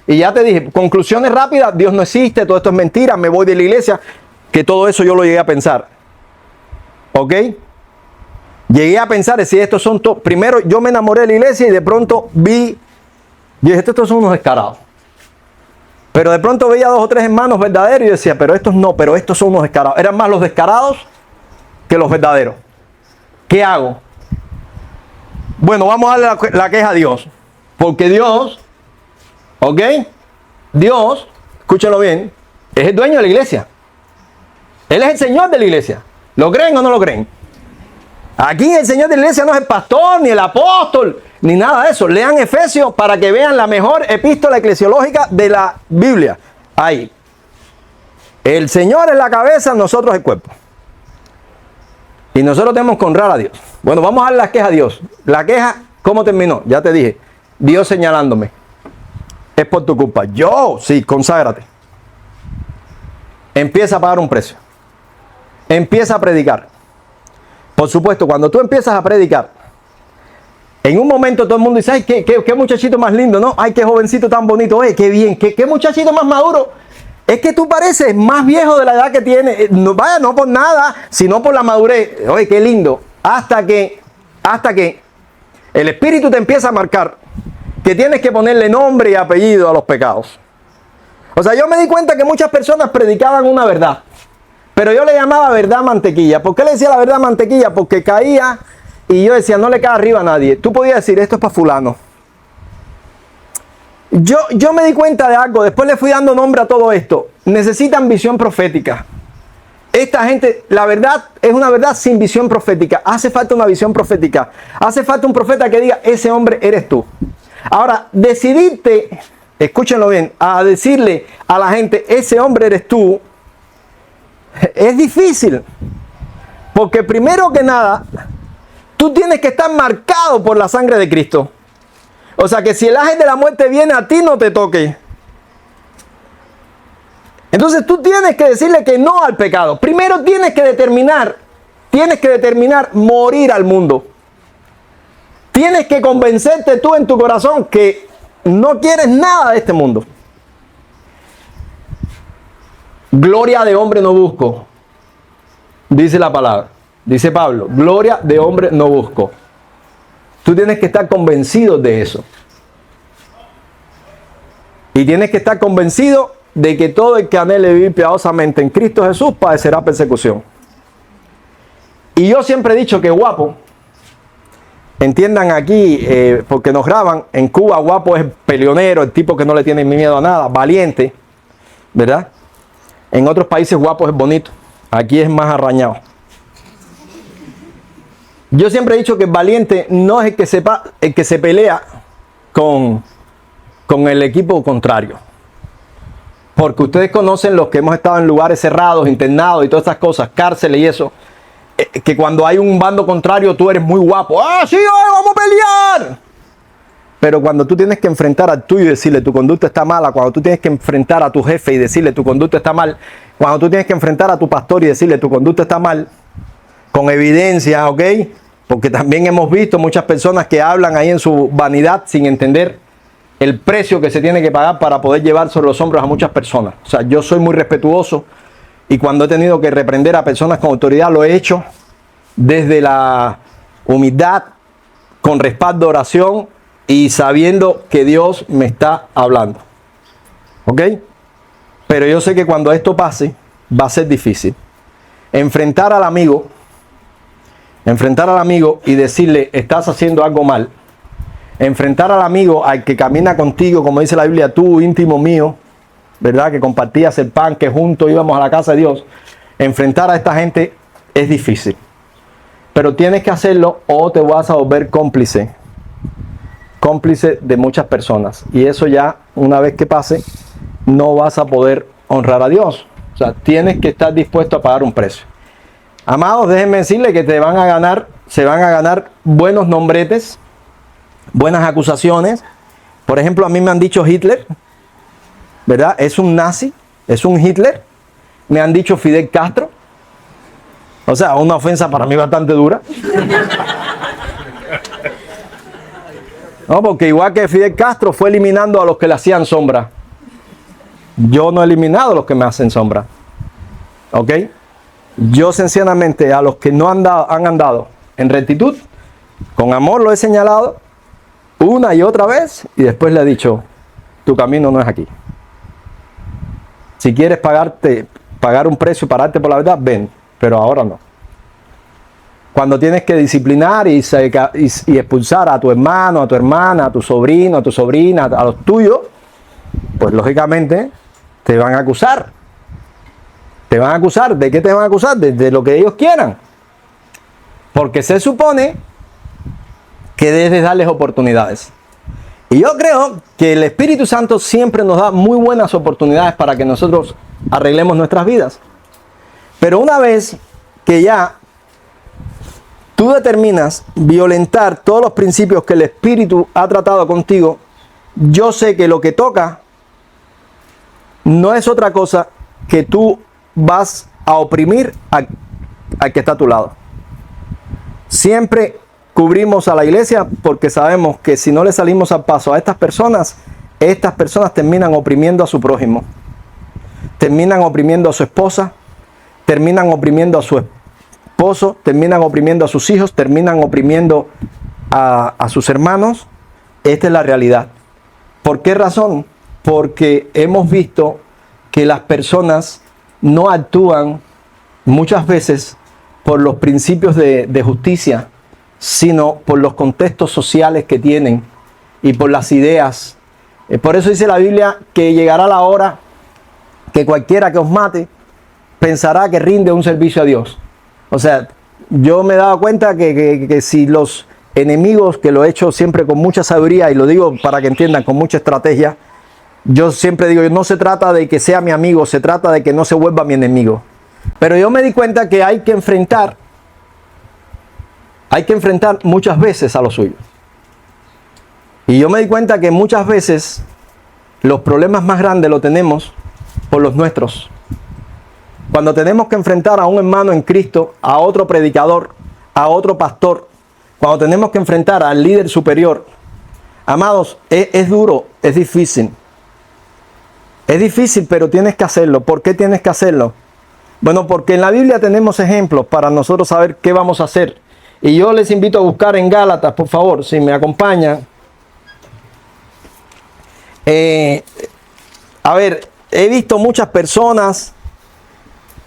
Y ya te dije, conclusiones rápidas, Dios no existe, todo esto es mentira, me voy de la iglesia, que todo eso yo lo llegué a pensar. ¿Ok? Llegué a pensar, si estos son todos, primero yo me enamoré de la iglesia y de pronto yo dije, estos son unos descarados. Pero de pronto veía 2 o 3 hermanos verdaderos y decía, pero estos no, pero estos son unos descarados. Eran más los descarados que los verdaderos. ¿Qué hago? Bueno, vamos a darle la queja a Dios. Porque Dios, ¿ok? Dios, escúchenlo bien, es el dueño de la iglesia. Él es el Señor de la iglesia. ¿Lo creen o no lo creen? Aquí el Señor de la iglesia no es el pastor, ni el apóstol, ni nada de eso. Lean Efesios para que vean la mejor epístola eclesiológica de la Biblia. Ahí. El Señor es la cabeza, nosotros el cuerpo. Y nosotros tenemos que honrar a Dios. Bueno, vamos a dar la queja a Dios. La queja, ¿cómo terminó? Ya te dije. Dios señalándome. Es por tu culpa. Sí, conságrate. Empieza a pagar un precio. Empieza a predicar. Por supuesto, cuando tú empiezas a predicar, en un momento todo el mundo dice, ay, qué muchachito más lindo, ¿no? Ay, qué jovencito tan bonito, qué bien, qué muchachito más maduro. Es que tú pareces más viejo de la edad que tienes. No, vaya, no por nada, sino por la madurez. Oye, qué lindo. Hasta que el Espíritu te empieza a marcar que tienes que ponerle nombre y apellido a los pecados. O sea, yo me di cuenta que muchas personas predicaban una verdad. Pero yo le llamaba verdad mantequilla. ¿Por qué le decía la verdad mantequilla? Porque caía y yo decía, no le cae arriba a nadie. Tú podías decir, esto es para fulano. Yo me di cuenta de algo, después le fui dando nombre a todo esto. Necesitan visión profética. Esta gente, la verdad, es una verdad sin visión profética. Hace falta una visión profética. Hace falta un profeta que diga, ese hombre eres tú. Ahora, decidirte, escúchenlo bien, a decirle a la gente, ese hombre eres tú, es difícil. Porque primero que nada, tú tienes que estar marcado por la sangre de Cristo. O sea que si el ángel de la muerte viene a ti, no te toque. Entonces tú tienes que decirle que no al pecado. Primero tienes que determinar morir al mundo. Tienes que convencerte tú en tu corazón que no quieres nada de este mundo. Gloria de hombre no busco, dice la palabra. Dice Pablo, gloria de hombre no busco. Tú tienes que estar convencido de eso. Y tienes que estar convencido de que todo el que anhele vivir piadosamente en Cristo Jesús padecerá persecución. Y yo siempre he dicho que guapo, entiendan aquí, porque nos graban, en Cuba guapo es peleonero, el tipo que no le tiene miedo a nada, valiente, ¿verdad? En otros países guapo es bonito, aquí es más arrañado. Yo siempre he dicho que el valiente no es el que se pelea con con el equipo contrario. Porque ustedes conocen, los que hemos estado en lugares cerrados, internados y todas estas cosas, cárceles y eso, que cuando hay un bando contrario tú eres muy guapo. ¡Ah, sí, vamos a pelear! Pero cuando tú tienes que enfrentar al tuyo y decirle tu conducta está mala, cuando tú tienes que enfrentar a tu jefe y decirle tu conducta está mal, cuando tú tienes que enfrentar a tu pastor y decirle tu conducta está mal, con evidencia, ¿ok? Porque también hemos visto muchas personas que hablan ahí en su vanidad sin entender el precio que se tiene que pagar para poder llevar sobre los hombros a muchas personas. O sea, yo soy muy respetuoso y cuando he tenido que reprender a personas con autoridad lo he hecho desde la humildad, con respaldo de oración y sabiendo que Dios me está hablando. ¿Ok? Pero yo sé que cuando esto pase va a ser difícil. Enfrentar al amigo y decirle estás haciendo algo mal. Enfrentar al amigo, al que camina contigo, como dice la Biblia, tú íntimo mío, ¿verdad? Que compartías el pan, que juntos íbamos a la casa de Dios. Enfrentar a esta gente es difícil. Pero tienes que hacerlo o te vas a volver cómplice de muchas personas. Y eso ya, una vez que pase, no vas a poder honrar a Dios. O sea, tienes que estar dispuesto a pagar un precio. Amados, déjenme decirles que se van a ganar buenos nombretes, buenas acusaciones. Por ejemplo, a mí me han dicho Hitler, ¿verdad? Es un nazi, es un Hitler. Me han dicho Fidel Castro. O sea, una ofensa para mí bastante dura. No, porque igual que Fidel Castro fue eliminando a los que le hacían sombra. Yo no he eliminado a los que me hacen sombra. ¿Ok? Yo sencillamente a los que no han andado en rectitud, con amor lo he señalado una y otra vez y después le he dicho, tu camino no es aquí. Si quieres pagar un precio, pararte por la verdad, ven, pero ahora no. Cuando tienes que disciplinar y expulsar a tu hermano, a tu hermana, a tu sobrino, a tu sobrina, a los tuyos, pues lógicamente te van a acusar. Te van a acusar. ¿De qué te van a acusar? De lo que ellos quieran. Porque se supone que debes darles oportunidades. Y yo creo que el Espíritu Santo siempre nos da muy buenas oportunidades para que nosotros arreglemos nuestras vidas. Pero una vez que ya tú determinas violentar todos los principios que el Espíritu ha tratado contigo, yo sé que lo que toca no es otra cosa que tú vas a oprimir al que está a tu lado. Siempre cubrimos a la iglesia porque sabemos que si no le salimos al paso a estas personas terminan oprimiendo a su prójimo, terminan oprimiendo a su esposa, terminan oprimiendo a su esposo, terminan oprimiendo a sus hijos, terminan oprimiendo a sus hermanos. Esta es la realidad. ¿Por qué razón? Porque hemos visto que las personas no actúan muchas veces por los principios de justicia, sino por los contextos sociales que tienen y por las ideas. Por eso dice la Biblia que llegará la hora que cualquiera que os mate pensará que rinde un servicio a Dios. O sea, yo me he dado cuenta que si los enemigos, que lo he hecho siempre con mucha sabiduría, y lo digo para que entiendan, con mucha estrategia, yo siempre digo, no se trata de que sea mi amigo, se trata de que no se vuelva mi enemigo. Pero yo me di cuenta que hay que enfrentar muchas veces a lo suyo. Y yo me di cuenta que muchas veces los problemas más grandes los tenemos por los nuestros. Cuando tenemos que enfrentar a un hermano en Cristo, a otro predicador, a otro pastor, cuando tenemos que enfrentar al líder superior, amados, es duro, es difícil. Es difícil, pero tienes que hacerlo. ¿Por qué tienes que hacerlo? Bueno, porque en la Biblia tenemos ejemplos para nosotros saber qué vamos a hacer. Y yo les invito a buscar en Gálatas, por favor, si me acompañan. A ver, he visto muchas personas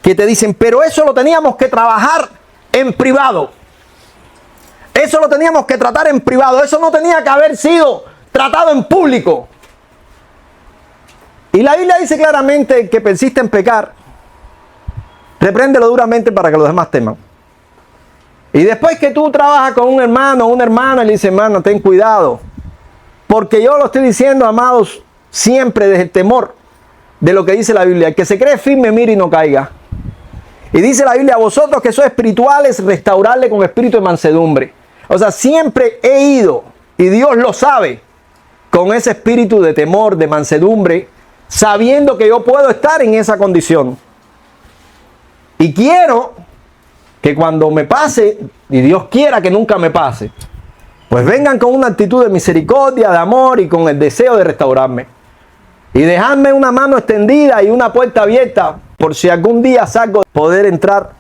que te dicen, pero eso lo teníamos que trabajar en privado. Eso lo teníamos que tratar en privado. Eso no tenía que haber sido tratado en público. Y la Biblia dice claramente que persiste en pecar, repréndelo duramente para que los demás teman. Y después que tú trabajas con un hermano o una hermana, le dice, hermano, ten cuidado. Porque yo lo estoy diciendo, amados, siempre desde el temor de lo que dice la Biblia. El que se cree firme, mire y no caiga. Y dice la Biblia, vosotros que sois espirituales, restaurarle con espíritu de mansedumbre. O sea, siempre he ido, y Dios lo sabe, con ese espíritu de temor, de mansedumbre, sabiendo que yo puedo estar en esa condición. Y quiero que cuando me pase, y Dios quiera que nunca me pase, pues vengan con una actitud de misericordia, de amor y con el deseo de restaurarme. Y dejarme una mano extendida y una puerta abierta por si algún día salgo de poder entrar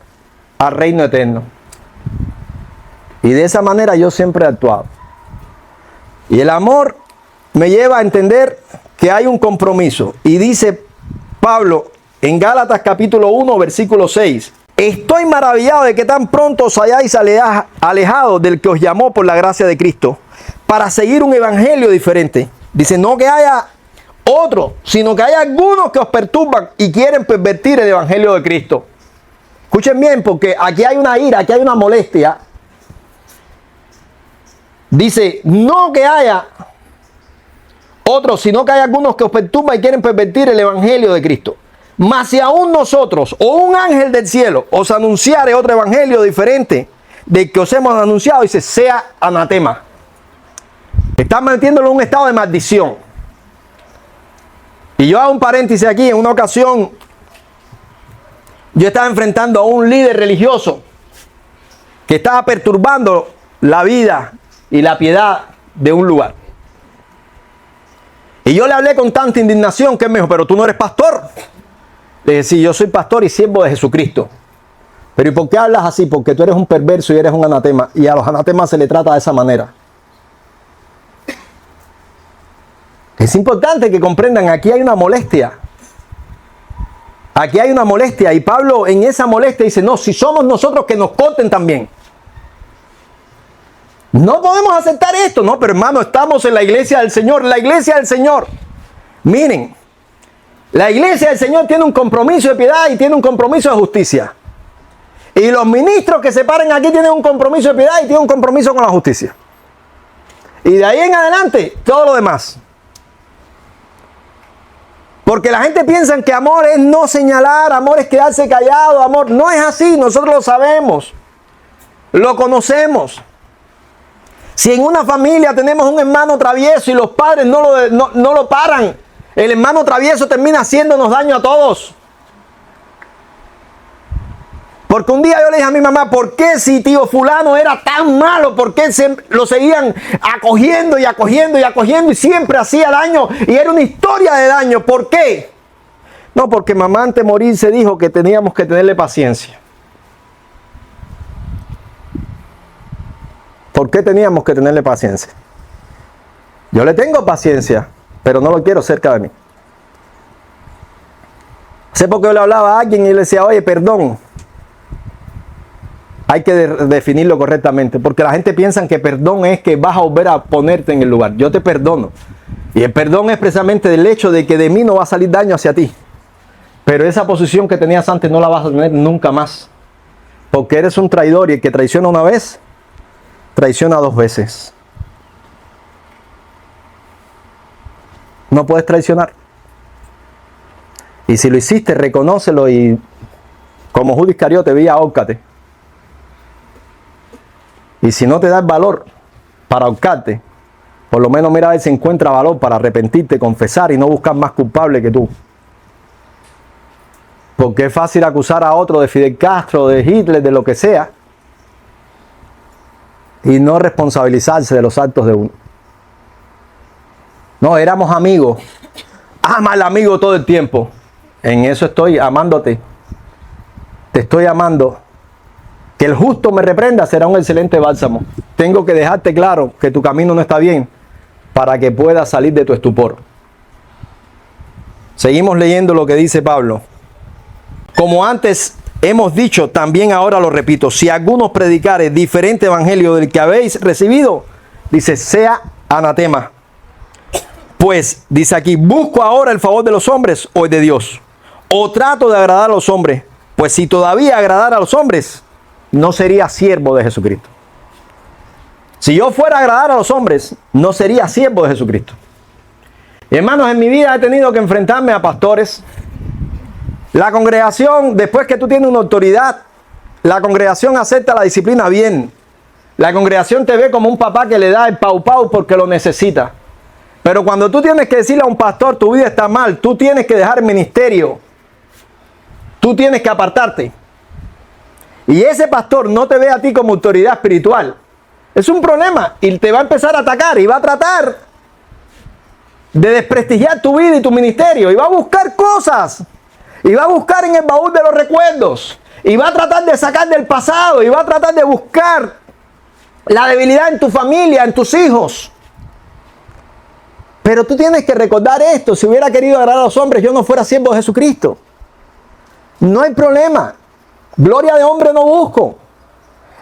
al reino eterno. Y de esa manera yo siempre he actuado. Y el amor me lleva a entender que hay un compromiso. Y dice Pablo en Gálatas capítulo 1, versículo 6. Estoy maravillado de que tan pronto os hayáis alejado del que os llamó por la gracia de Cristo para seguir un evangelio diferente. Dice, no que haya otro, sino que hay algunos que os perturban y quieren pervertir el evangelio de Cristo. Escuchen bien, porque aquí hay una ira, aquí hay una molestia. Dice, no que haya otros, sino que hay algunos que os perturban y quieren pervertir el evangelio de Cristo. Mas si aún nosotros o un ángel del cielo os anunciare otro evangelio diferente del que os hemos anunciado, dice, sea anatema. Están metiéndolo en un estado de maldición. Y yo hago un paréntesis aquí. En una ocasión yo estaba enfrentando a un líder religioso que estaba perturbando la vida y la piedad de un lugar. Y yo le hablé con tanta indignación que él me dijo, pero tú no eres pastor. Le dije, sí, yo soy pastor y siervo de Jesucristo. Pero ¿y por qué hablas así? Porque tú eres un perverso y eres un anatema. Y a los anatemas se le trata de esa manera. Es importante que comprendan, aquí hay una molestia. Aquí hay una molestia. Y Pablo en esa molestia dice, no, si somos nosotros que nos corten también. No podemos aceptar esto. No, pero hermano, estamos en la iglesia del Señor. La iglesia del Señor. Miren. La iglesia del Señor tiene un compromiso de piedad y tiene un compromiso de justicia. Y los ministros que se paren aquí tienen un compromiso de piedad y tienen un compromiso con la justicia. Y de ahí en adelante, todo lo demás. Porque la gente piensa que amor es no señalar, amor es quedarse callado, amor. No es así, nosotros lo sabemos. Lo conocemos. Si en una familia tenemos un hermano travieso y los padres no lo paran, el hermano travieso termina haciéndonos daño a todos. Porque un día yo le dije a mi mamá, ¿por qué si tío fulano era tan malo? ¿Por qué lo seguían acogiendo y acogiendo y acogiendo y siempre hacía daño? Y era una historia de daño. ¿Por qué? No, porque mamá antes de morir se dijo que teníamos que tenerle paciencia. ¿Por qué teníamos que tenerle paciencia? Yo le tengo paciencia, pero no lo quiero cerca de mí. Sé porque yo le hablaba a alguien y le decía, oye, perdón. Hay que definirlo correctamente, porque la gente piensa que perdón es que vas a volver a ponerte en el lugar. Yo te perdono. Y el perdón es precisamente del hecho de que de mí no va a salir daño hacia ti. Pero esa posición que tenías antes no la vas a tener nunca más. Porque eres un traidor y el que traiciona una vez, traiciona dos veces. No puedes traicionar. Y si lo hiciste, reconócelo y como Judas Iscariote, ve y ahórcate. Y si no te das valor para ahorcarte, por lo menos mira a ver si encuentra valor para arrepentirte, confesar y no buscar más culpable que tú. Porque es fácil acusar a otro de Fidel Castro, de Hitler, de lo que sea, y no responsabilizarse de los actos de uno. No, éramos amigos. Ama al amigo todo el tiempo. En eso estoy amándote. Te estoy amando. Que el justo me reprenda será un excelente bálsamo. Tengo que dejarte claro que tu camino no está bien para que puedas salir de tu estupor. Seguimos leyendo lo que dice Pablo. Como antes hemos dicho, también ahora lo repito. Si alguno predicare diferente evangelio del que habéis recibido, dice, sea anatema. Pues, dice aquí, ¿busco ahora el favor de los hombres o el de Dios? ¿O trato de agradar a los hombres? Pues si todavía agradara a los hombres, no sería siervo de Jesucristo. Si yo fuera a agradar a los hombres, no sería siervo de Jesucristo. Hermanos, en mi vida he tenido que enfrentarme a pastores. La congregación, después que tú tienes una autoridad, la congregación acepta la disciplina bien. La congregación te ve como un papá que le da el pau pau porque lo necesita. Pero cuando tú tienes que decirle a un pastor, tu vida está mal, tú tienes que dejar el ministerio. Tú tienes que apartarte. Y ese pastor no te ve a ti como autoridad espiritual. Es un problema y te va a empezar a atacar y va a tratar de desprestigiar tu vida y tu ministerio. Y va a buscar cosas. Y va a buscar en el baúl de los recuerdos. Y va a tratar de sacar del pasado. Y va a tratar de buscar la debilidad en tu familia, en tus hijos. Pero tú tienes que recordar esto. Si hubiera querido agradar a los hombres, yo no fuera siervo de Jesucristo. No hay problema. Gloria de hombre no busco.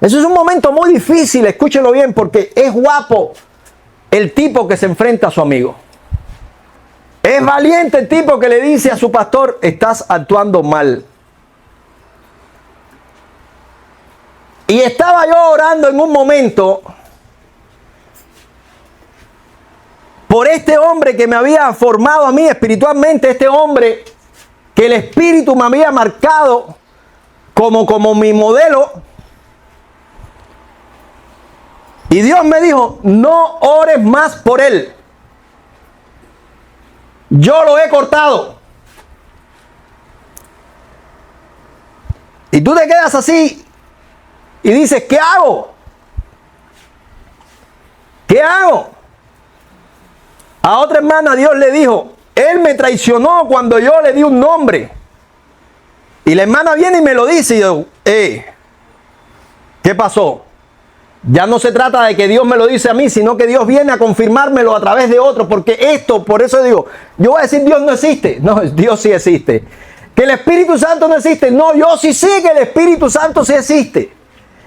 Eso es un momento muy difícil, escúchelo bien, porque es guapo el tipo que se enfrenta a su amigo. Es valiente el tipo que le dice a su pastor, estás actuando mal. Y estaba yo orando en un momento por este hombre que me había formado a mí espiritualmente, este hombre que el Espíritu me había marcado como mi modelo. Y Dios me dijo, no ores más por él. Yo lo he cortado. Y tú te quedas así y dices, ¿qué hago? ¿Qué hago? A otra hermana Dios le dijo, él me traicionó cuando yo le di un nombre. Y la hermana viene y me lo dice y yo, ¿qué pasó? Ya no se trata de que Dios me lo dice a mí, sino que Dios viene a confirmármelo a través de otro, porque esto, por eso digo, yo voy a decir Dios no existe. No, Dios sí existe. Que el Espíritu Santo no existe. No, yo sí sé que el Espíritu Santo sí existe.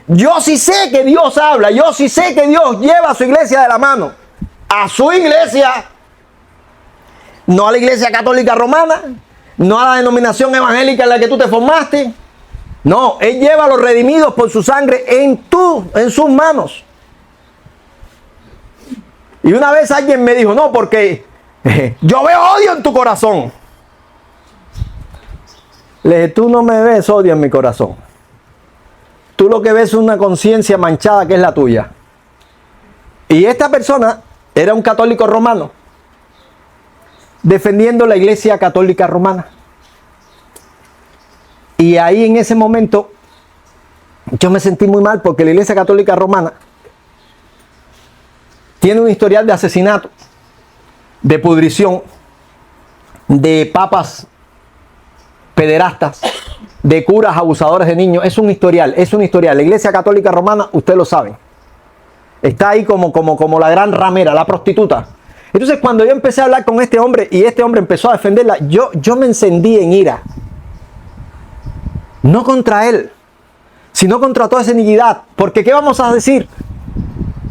Yo sí sé que Dios habla. Yo sí sé que Dios lleva a su iglesia de la mano. A su iglesia. No a la iglesia católica romana. No a la denominación evangélica en la que tú te formaste. No, Él lleva a los redimidos por su sangre en sus manos. Y una vez alguien me dijo, no, porque yo veo odio en tu corazón. Le dije, tú no me ves odio en mi corazón. Tú lo que ves es una conciencia manchada que es la tuya. Y esta persona era un católico romano, defendiendo la iglesia católica romana. Y ahí en ese momento yo me sentí muy mal porque la iglesia católica romana tiene un historial de asesinato, de pudrición, de papas pederastas, de curas abusadores de niños. Es un historial, es un historial. La iglesia católica romana, ustedes lo saben, está ahí como la gran ramera, la prostituta. Entonces cuando yo empecé a hablar con este hombre y este hombre empezó a defenderla, yo me encendí en ira. No contra él, sino contra toda esa iniquidad. Porque ¿qué vamos a decir?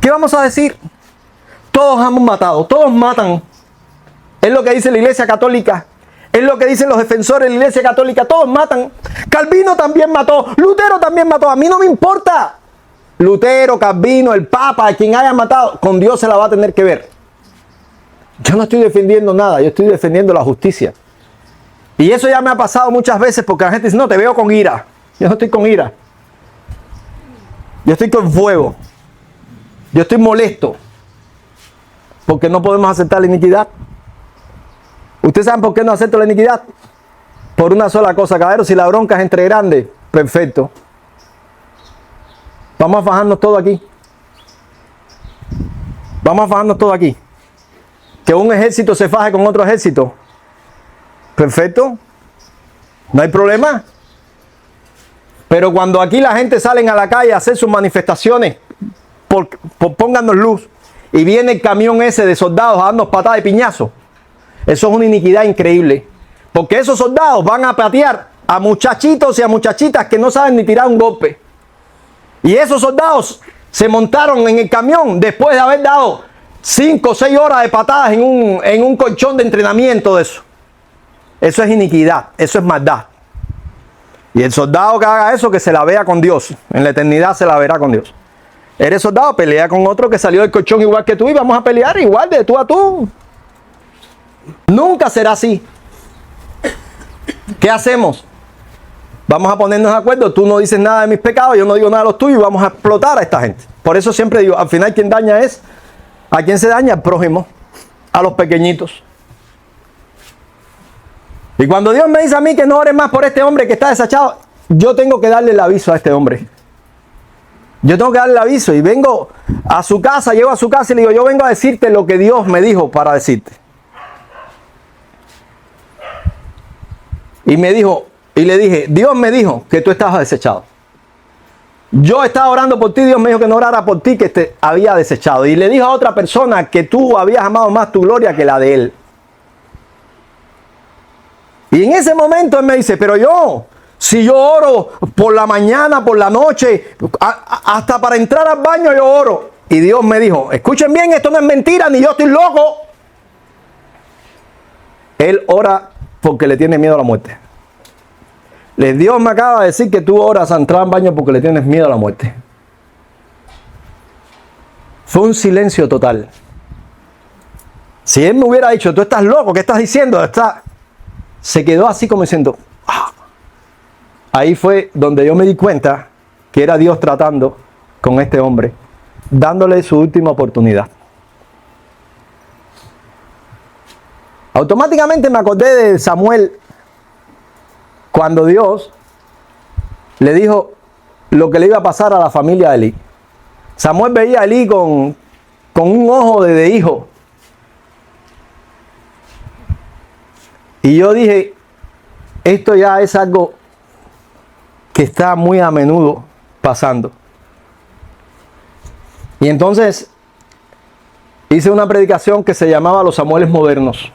¿Qué vamos a decir? Todos hemos matado, todos matan. Es lo que dice la iglesia católica. Es lo que dicen los defensores de la iglesia católica. Todos matan. Calvino también mató. Lutero también mató. A mí no me importa. Lutero, Calvino, el Papa, a quien haya matado, con Dios se la va a tener que ver. Yo no estoy defendiendo nada. Yo estoy defendiendo la justicia. Y eso ya me ha pasado muchas veces porque la gente dice, no, te veo con ira. Yo no estoy con ira. Yo estoy con fuego. Yo estoy molesto. Porque no podemos aceptar la iniquidad. ¿Ustedes saben por qué no acepto la iniquidad? Por una sola cosa, caballero. Si la bronca es entre grandes, perfecto. Vamos a fajarnos todo aquí. Vamos a fajarnos todo aquí. Que un ejército se faje con otro ejército. Perfecto, no hay problema. Pero cuando aquí la gente sale a la calle a hacer sus manifestaciones, pónganos luz, y viene el camión ese de soldados a darnos patadas de piñazo, eso es una iniquidad increíble. Porque esos soldados van a patear a muchachitos y a muchachitas que no saben ni tirar un golpe. Y esos soldados se montaron en el camión después de haber dado 5 o 6 horas de patadas en un colchón de entrenamiento de eso. Eso es iniquidad, eso es maldad. Y el soldado que haga eso, que se la vea con Dios. En la eternidad se la verá con Dios. Eres soldado, pelea con otro que salió del colchón igual que tú y vamos a pelear igual de tú a tú. Nunca será así. ¿Qué hacemos? Vamos a ponernos de acuerdo. Tú no dices nada de mis pecados, yo no digo nada de los tuyos y vamos a explotar a esta gente. Por eso siempre digo, al final quien daña es, ¿a quién se daña? Al prójimo, a los pequeñitos. Y cuando Dios me dice a mí que no ore más por este hombre que está desechado, yo tengo que darle el aviso a este hombre. Yo tengo que darle el aviso y vengo a su casa, llego a su casa y le digo, yo vengo a decirte lo que Dios me dijo para decirte. Y me dijo, y le dije, Dios me dijo que tú estabas desechado. Yo estaba orando por ti, Dios me dijo que no orara por ti, que te había desechado. Y le dijo a otra persona que tú habías amado más tu gloria que la de él. Y en ese momento él me dice, pero yo, si yo oro por la mañana, por la noche, hasta para entrar al baño yo oro. Y Dios me dijo, escuchen bien, esto no es mentira, ni yo estoy loco. Él ora porque le tiene miedo a la muerte. Dios me acaba de decir que tú oras a entrar al baño porque le tienes miedo a la muerte. Fue un silencio total. Si él me hubiera dicho, tú estás loco, ¿qué estás diciendo? Se quedó así como diciendo, ¡ah! Ahí fue donde yo me di cuenta que era Dios tratando con este hombre, dándole su última oportunidad. Automáticamente me acordé de Samuel cuando Dios le dijo lo que le iba a pasar a la familia de Elí. Samuel veía a Elí con un ojo de hijo. Y yo dije, esto ya es algo que está muy a menudo pasando. Y entonces hice una predicación que se llamaba Los Samueles Modernos.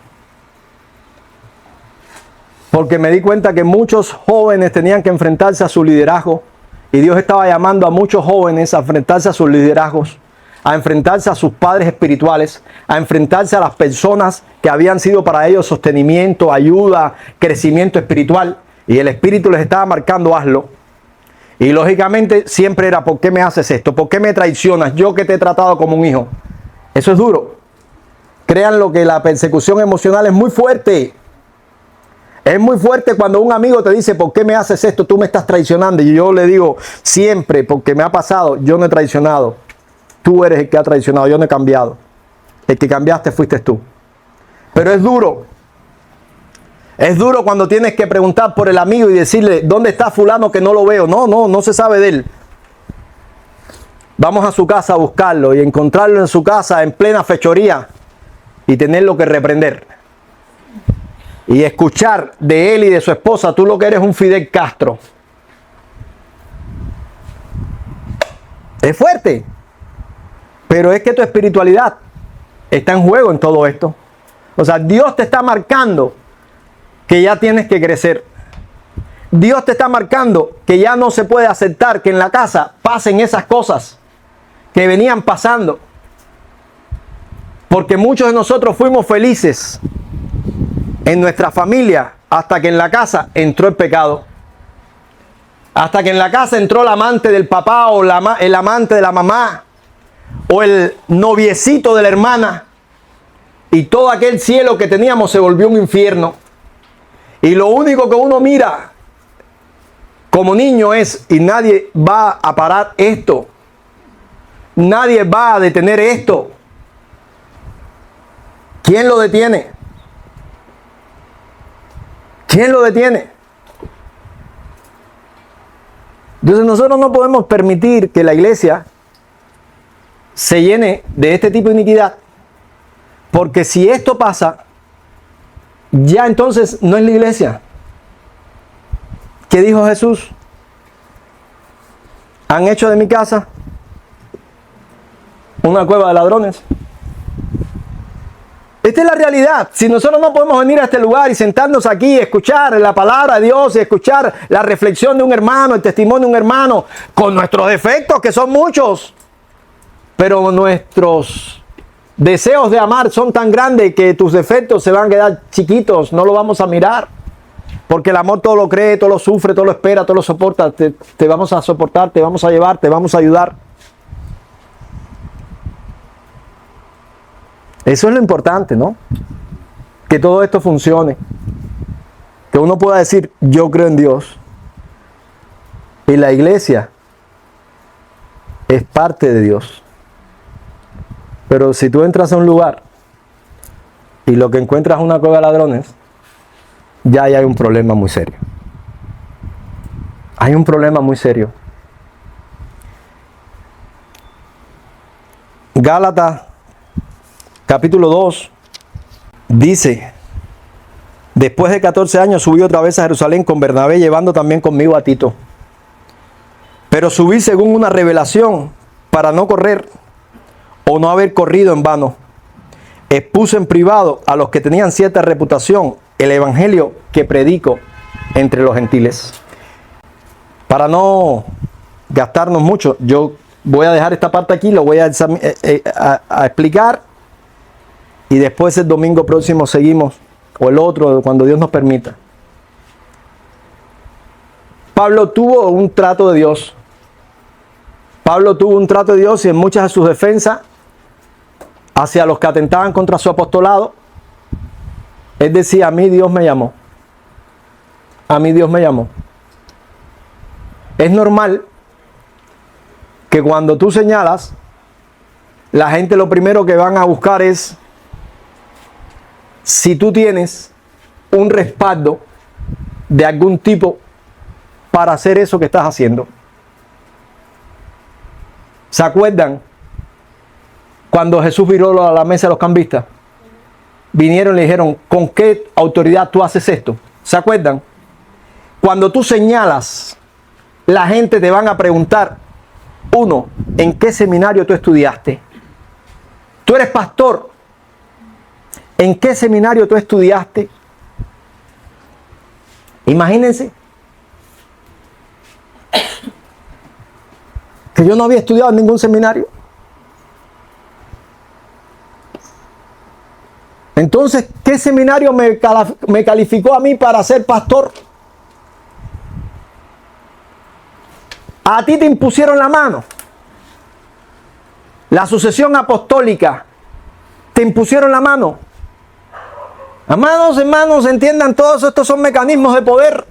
Porque me di cuenta que muchos jóvenes tenían que enfrentarse a su liderazgo. Y Dios estaba llamando a muchos jóvenes a enfrentarse a sus liderazgos, a enfrentarse a sus padres espirituales, a enfrentarse a las personas que habían sido para ellos sostenimiento, ayuda, crecimiento espiritual. Y el Espíritu les estaba marcando, hazlo. Y lógicamente siempre era, ¿por qué me haces esto? ¿Por qué me traicionas? Yo que te he tratado como un hijo. Eso es duro. Créanlo que la persecución emocional es muy fuerte. Es muy fuerte cuando un amigo te dice, ¿por qué me haces esto? Tú me estás traicionando. Y yo le digo siempre, porque me ha pasado, yo no he traicionado. Tú eres el que ha traicionado, yo no he cambiado. El que cambiaste fuiste tú. Pero es duro. Es duro cuando tienes que preguntar por el amigo y decirle, ¿dónde está fulano que no lo veo? No se sabe de él. Vamos a su casa a buscarlo y encontrarlo en su casa en plena fechoría y tenerlo que reprender. Y escuchar de él y de su esposa, tú lo que eres un Fidel Castro. Es fuerte. Pero es que tu espiritualidad está en juego en todo esto. O sea, Dios te está marcando que ya tienes que crecer. Dios te está marcando que ya no se puede aceptar que en la casa pasen esas cosas que venían pasando. Porque muchos de nosotros fuimos felices en nuestra familia hasta que en la casa entró el pecado. Hasta que en la casa entró el amante del papá o el amante de la mamá o el noviecito de la hermana. Y todo aquel cielo que teníamos se volvió un infierno. Y lo único que uno mira como niño es, y nadie va a parar esto. Nadie va a detener esto. ¿Quién lo detiene? ¿Quién lo detiene? Entonces nosotros no podemos permitir que la iglesia se llene de este tipo de iniquidad. Porque si esto pasa, ya entonces no es la iglesia. ¿Qué dijo Jesús? ¿Han hecho de mi casa una cueva de ladrones? Esta es la realidad. Si nosotros no podemos venir a este lugar y sentarnos aquí, escuchar la palabra de Dios y escuchar la reflexión de un hermano, el testimonio de un hermano, con nuestros defectos, que son muchos, pero nuestros deseos de amar son tan grandes que tus defectos se van a quedar chiquitos, no lo vamos a mirar. Porque el amor todo lo cree, todo lo sufre, todo lo espera, todo lo soporta. Te vamos a soportar, te vamos a llevar, te vamos a ayudar. Eso es lo importante, ¿no? Que todo esto funcione. Que uno pueda decir, yo creo en Dios. Y la iglesia es parte de Dios. Pero si tú entras a un lugar y lo que encuentras es una cueva de ladrones, ya ahí hay un problema muy serio. Hay un problema muy serio. Gálatas, capítulo 2, dice: después de 14 años subí otra vez a Jerusalén con Bernabé, llevando también conmigo a Tito. Pero subí según una revelación, para no correr o no haber corrido en vano. Expuse en privado a los que tenían cierta reputación el evangelio que predico entre los gentiles. Para no gastarnos mucho, yo voy a dejar esta parte aquí, lo voy a explicar, y después el domingo próximo seguimos, o el otro, cuando Dios nos permita. Pablo tuvo un trato de Dios. Pablo tuvo un trato de Dios, y en muchas de sus defensas hacia los que atentaban contra su apostolado, él decía: a mí Dios me llamó. A mí Dios me llamó. Es normal que cuando tú señalas, la gente lo primero que van a buscar es si tú tienes un respaldo de algún tipo para hacer eso que estás haciendo. ¿Se acuerdan cuando Jesús viró a la mesa de los cambistas? Vinieron y le dijeron: ¿con qué autoridad tú haces esto? ¿Se acuerdan? Cuando tú señalas, la gente te van a preguntar: uno, ¿en qué seminario tú estudiaste? Tú eres pastor. ¿En qué seminario tú estudiaste? Imagínense que yo no había estudiado en ningún seminario. Entonces, ¿qué seminario me calificó a mí para ser pastor? A ti te impusieron la mano. La sucesión apostólica, te impusieron la mano. Hermanos, entiendan, todos estos son mecanismos de poder.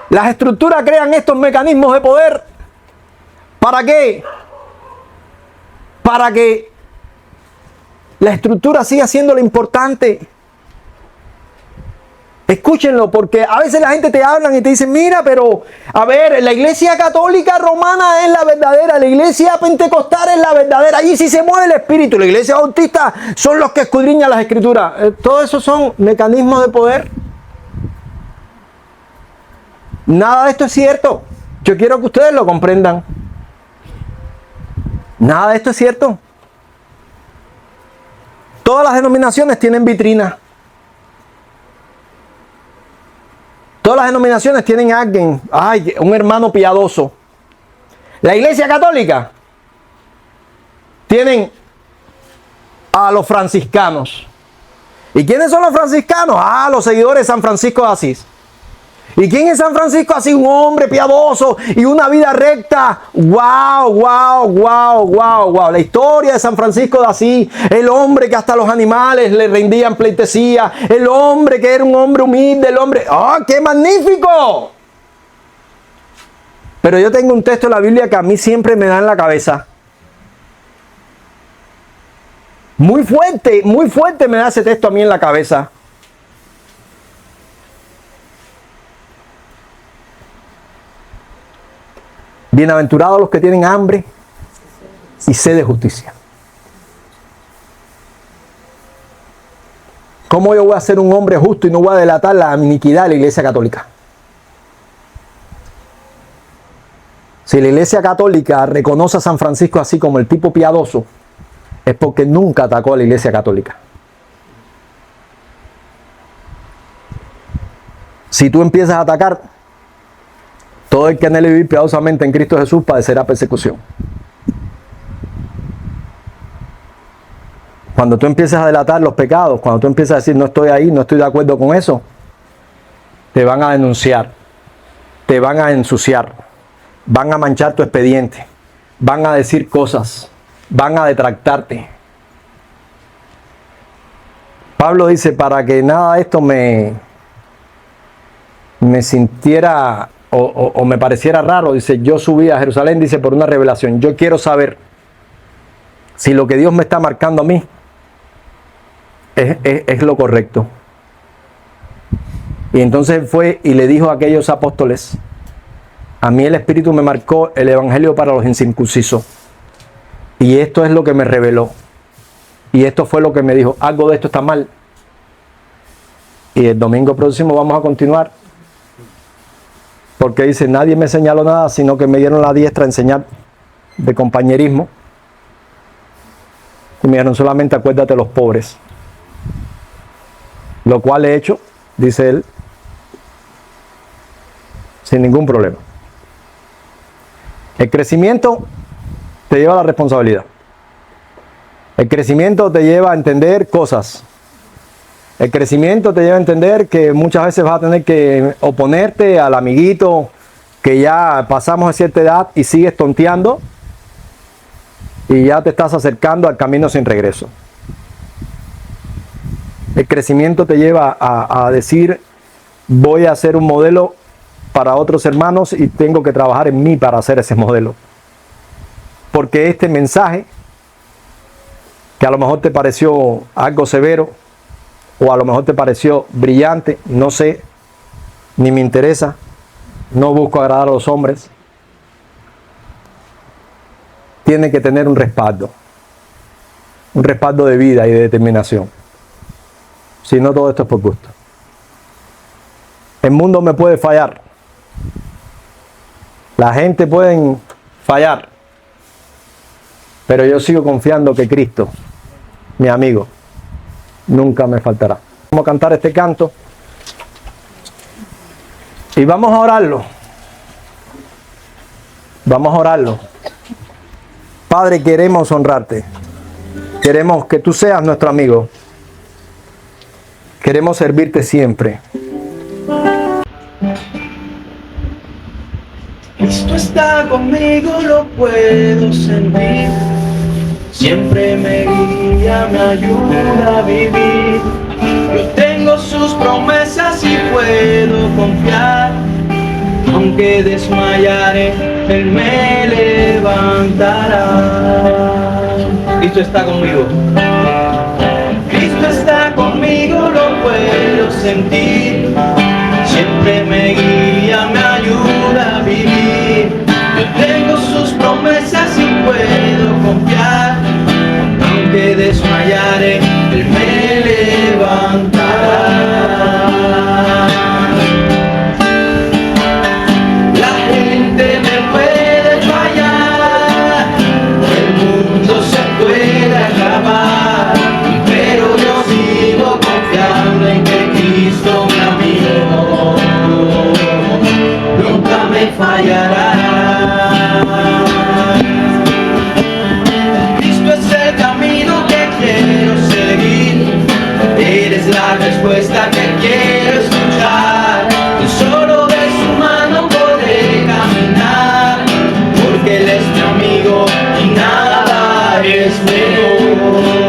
Las estructuras crean estos mecanismos de poder. ¿Para qué? Para que la estructura siga siendo lo importante. Escúchenlo, porque a veces la gente te habla y te dice: mira, pero a ver, la iglesia católica romana es la verdadera, la iglesia pentecostal es la verdadera, allí sí se mueve el espíritu, la iglesia bautista son los que escudriñan las escrituras. Todo eso son mecanismos de poder. Nada de esto es cierto. Yo quiero que ustedes lo comprendan. Nada de esto es cierto. Todas las denominaciones tienen vitrina. Todas las denominaciones tienen a alguien, un hermano piadoso. La iglesia católica tienen a los franciscanos. ¿Y quiénes son los franciscanos? Los seguidores de San Francisco de Asís. ¿Y quién es San Francisco de Asís? Un hombre piadoso y una vida recta. ¡Wow! La historia de San Francisco de Asís. El hombre que hasta los animales le rendían pleitesía. El hombre que era un hombre humilde. El hombre... ¡Oh, qué magnífico! Pero yo tengo un texto de la Biblia que a mí siempre me da en la cabeza. Muy fuerte me da ese texto a mí en la cabeza. Bienaventurados los que tienen hambre y sed de justicia. ¿Cómo yo voy a ser un hombre justo y no voy a delatar la iniquidad de la iglesia católica? Si la iglesia católica reconoce a San Francisco así como el tipo piadoso, es porque nunca atacó a la iglesia católica. Si tú empiezas a atacar, todo el que anhele vivir piadosamente en Cristo Jesús padecerá persecución. Cuando tú empiezas a delatar los pecados, cuando tú empiezas a decir: no estoy ahí, no estoy de acuerdo con eso, te van a denunciar, te van a ensuciar, van a manchar tu expediente, van a decir cosas, van a detractarte. Pablo dice, para que nada de esto me sintiera o me pareciera raro, dice, yo subí a Jerusalén, dice, por una revelación. Yo quiero saber si lo que Dios me está marcando a mí es lo correcto. Y entonces fue y le dijo a aquellos apóstoles, a mí el Espíritu me marcó el Evangelio para los incircuncisos. Y esto es lo que me reveló. Y esto fue lo que me dijo, algo de esto está mal. Y el domingo próximo vamos a continuar. Porque dice, nadie me señaló nada, sino que me dieron la diestra a enseñar de compañerismo. Y me dijeron, solamente acuérdate de los pobres. Lo cual he hecho, dice él, sin ningún problema. El crecimiento te lleva a la responsabilidad. El crecimiento te lleva a entender cosas. El crecimiento te lleva a entender que muchas veces vas a tener que oponerte al amiguito que ya pasamos a cierta edad y sigues tonteando y ya te estás acercando al camino sin regreso. El crecimiento te lleva a decir, voy a ser un modelo para otros hermanos y tengo que trabajar en mí para hacer ese modelo. Porque este mensaje, que a lo mejor te pareció algo severo, o a lo mejor te pareció brillante, no sé, ni me interesa, no busco agradar a los hombres, tiene que tener un respaldo de vida y de determinación. Si no, todo esto es por gusto. El mundo me puede fallar, la gente puede fallar, pero yo sigo confiando que Cristo, mi amigo, nunca me faltará. Vamos a cantar este canto y vamos a orarlo. Vamos a orarlo. Padre, queremos honrarte. Queremos que tú seas nuestro amigo. Queremos servirte siempre. Cristo está conmigo, lo puedo sentir. Siempre me guía, me ayuda a vivir. Yo tengo sus promesas y puedo confiar. Aunque desmayare, Él me levantará. Cristo está conmigo. Cristo está conmigo, lo puedo sentir. Siempre me guía, me ayuda a vivir. Yo tengo sus promesas y puedo confiar. Aunque desmayare, Él me levantará. La gente me puede fallar, el mundo se puede acabar, pero yo sigo confiando en que Cristo, mi amigo, nunca me fallará. Eres la respuesta que quiero escuchar. Y solo de su mano podré caminar, porque Él es mi amigo y nada es mejor.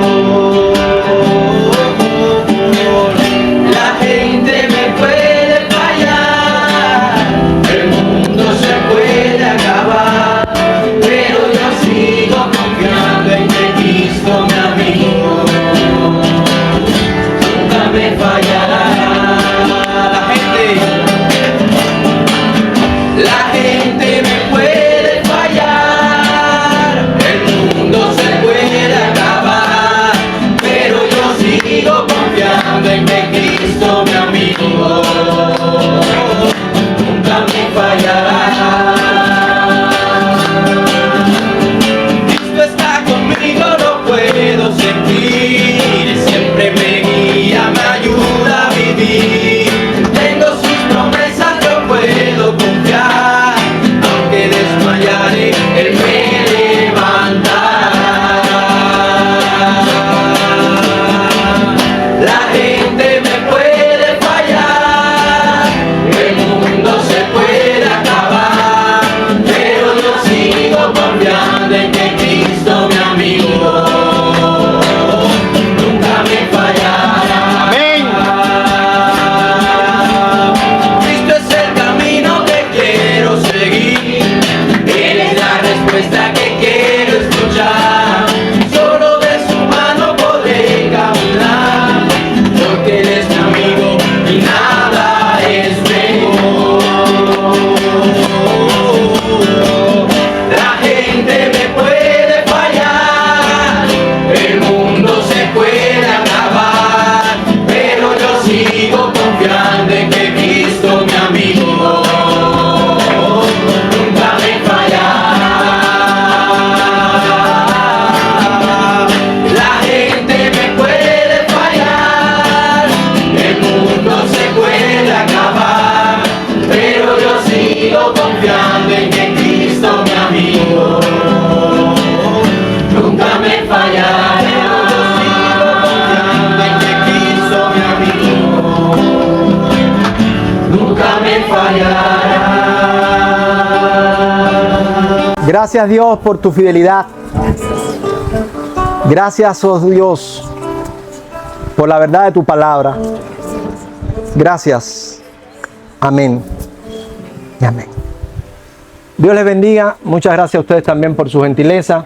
La gente me puede fallar, el mundo se puede acabar, pero yo sigo confiando en que Cristo, mi amigo, me fallará. La gente me puede fallar, el mundo se puede acabar, pero yo sigo confiando en que Cristo, mi amigo, nunca me fallará. Cristo está conmigo, lo puedo sentir, siempre me me ayuda a vivir. Tengo sus promesas, yo puedo confiar. Aunque desmayare, Él me levantará. La gente me puede fallar, el mundo se puede acabar, pero yo sigo confiando en que Cristo, mi amigo, nunca me fallará. Gracias, Dios, por tu fidelidad. Gracias, oh Dios, por la verdad de tu palabra. Gracias. Amén. Y amén. Dios les bendiga. Muchas gracias a ustedes también por su gentileza.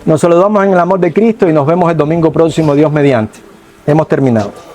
Nos saludamos en el amor de Cristo y nos vemos el domingo próximo, Dios mediante. Hemos terminado.